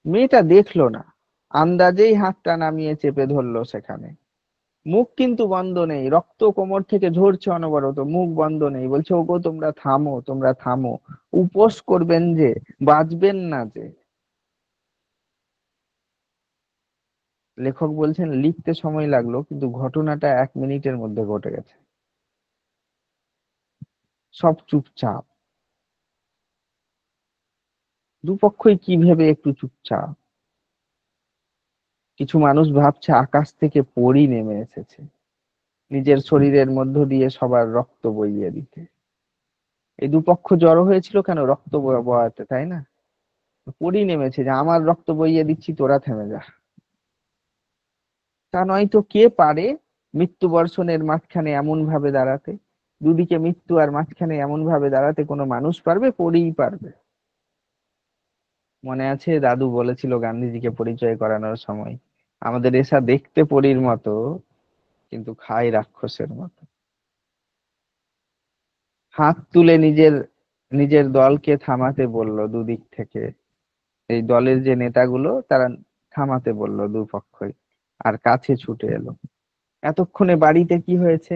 মেয়েটা দেখলো না, আন্দাজেই হাতটা নামিয়ে চেপে ধরলো সেখানে। মুখ কিন্তু বন্ধ নেই, রক্ত কোমর থেকে ঝরছে অনবরত, মুখ বন্ধ নেই। বলছে, ওগো তোমরা থামো, তোমরা থামো। উপোস করবেন যে, বাঁচবেন না যে। লেখক বলছেন লিখতে সময় লাগলো, কিন্তু ঘটনাটা 1 মিনিটের মধ্যে ঘটে গেছে। সব চুপচাপ, দুপক্ষই কি ভেবে একটু চুপচাপ। কিছু মানুষ ভাবছে আকাশ থেকে পরী নেমে এসেছে, নিজের শরীরের মধ্য দিয়ে সবার রক্ত বইয়ে দিতে। এই দুপক্ষ জড়ো হয়েছিল কেন? রক্ত বয়াতে, তাই না? পরী নেমেছে যে আমার রক্ত বইয়ে দিচ্ছি, তোরা থেমে যা। তা নয় তো কে পারে মৃত্যু বর্ষণের মাঝখানে এমন ভাবে দাঁড়াতে? দুদিকে মৃত্যু, আর মাঝখানে এমন ভাবে দাঁড়াতে কোনো মানুষ পারবে? পরীই পারবে। মনে আছে দাদু বলেছিল গান্ধীজিকে পরিচয় করানোর সময়, আমাদের এসা দেখতে পরীর মতো, কিন্তু খায় রাক্ষসের মতো। হাত তুলে নিজের নিজের দলকে থামাতে বলল দুদিক থেকে। এই দলের যে নেতাগুলো, তারা থামাতে বলল দুপক্ষই, আর কাছে ছুটে এলো। এতক্ষণে বাড়িতে কি হয়েছে?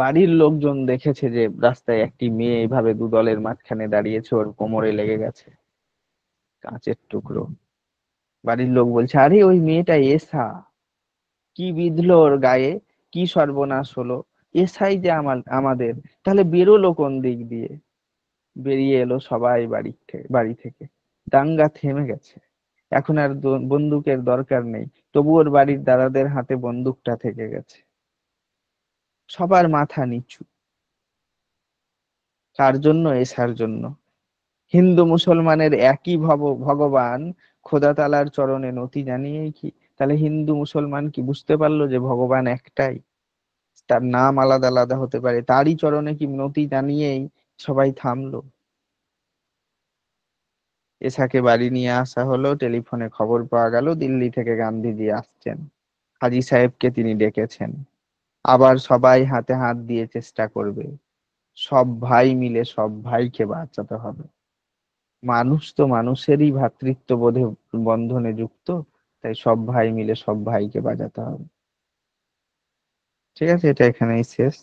বাড়ির লোকজন দেখেছে যে রাস্তায় একটি মেয়ে এইভাবে দু দলের মাঝখানে দাঁড়িয়েছে, ওর কোমরে লেগে গেছে কাঁচের টুকরো। বাড়ির লোক বলছে, আরে ওই মেয়েটা এসা, কি বিঁধলো ওর গায়ে, কি সর্বনাশ হলো, এসাই যে আমাদের, তাহলে বেরোলো কোন দিক দিয়ে? বেরিয়ে এলো সবাই বাড়ি থেকে। দাঙ্গা থেমে গেছে, এখন আর বন্দুকের দরকার নেই, তবু ওর বাড়ির দাদাদের হাতে বন্দুকটা থেকে গেছে। সবার মাথা নিচু। কার জন্য? এসার জন্য। হিন্দু মুসলমানের একই ভগবান, খোদা তাআলার চরণে নতি জানিয়েই কি, তাহলে হিন্দু মুসলমান কি বুঝতে পারলো যে ভগবান একটাই? তার নাম আলাদা আলাদা হতে পারে, তারই চরণে কি নতি জানিয়েই সবাই থামলো? এসাকে বাড়ি নিয়ে আসা হলো, টেলিফোনে খবর পাওয়া গেল দিল্লি থেকে গান্ধীজি আসছেন, হাজী সাহেবকে তিনি ডেকেছেন। আবার সবাই হাতে হাত দিয়ে চেষ্টা করবে, সব ভাই মিলে সব ভাইকে বাঁচাতে হবে। মানুষ তো মানুষেরই ভ্রাতৃত্ব বোধে বন্ধনে যুক্ত, তাই সব ভাই মিলে সব ভাইকে বাঁচাতে হবে। ঠিক আছে, এটা এখানেই শেষ।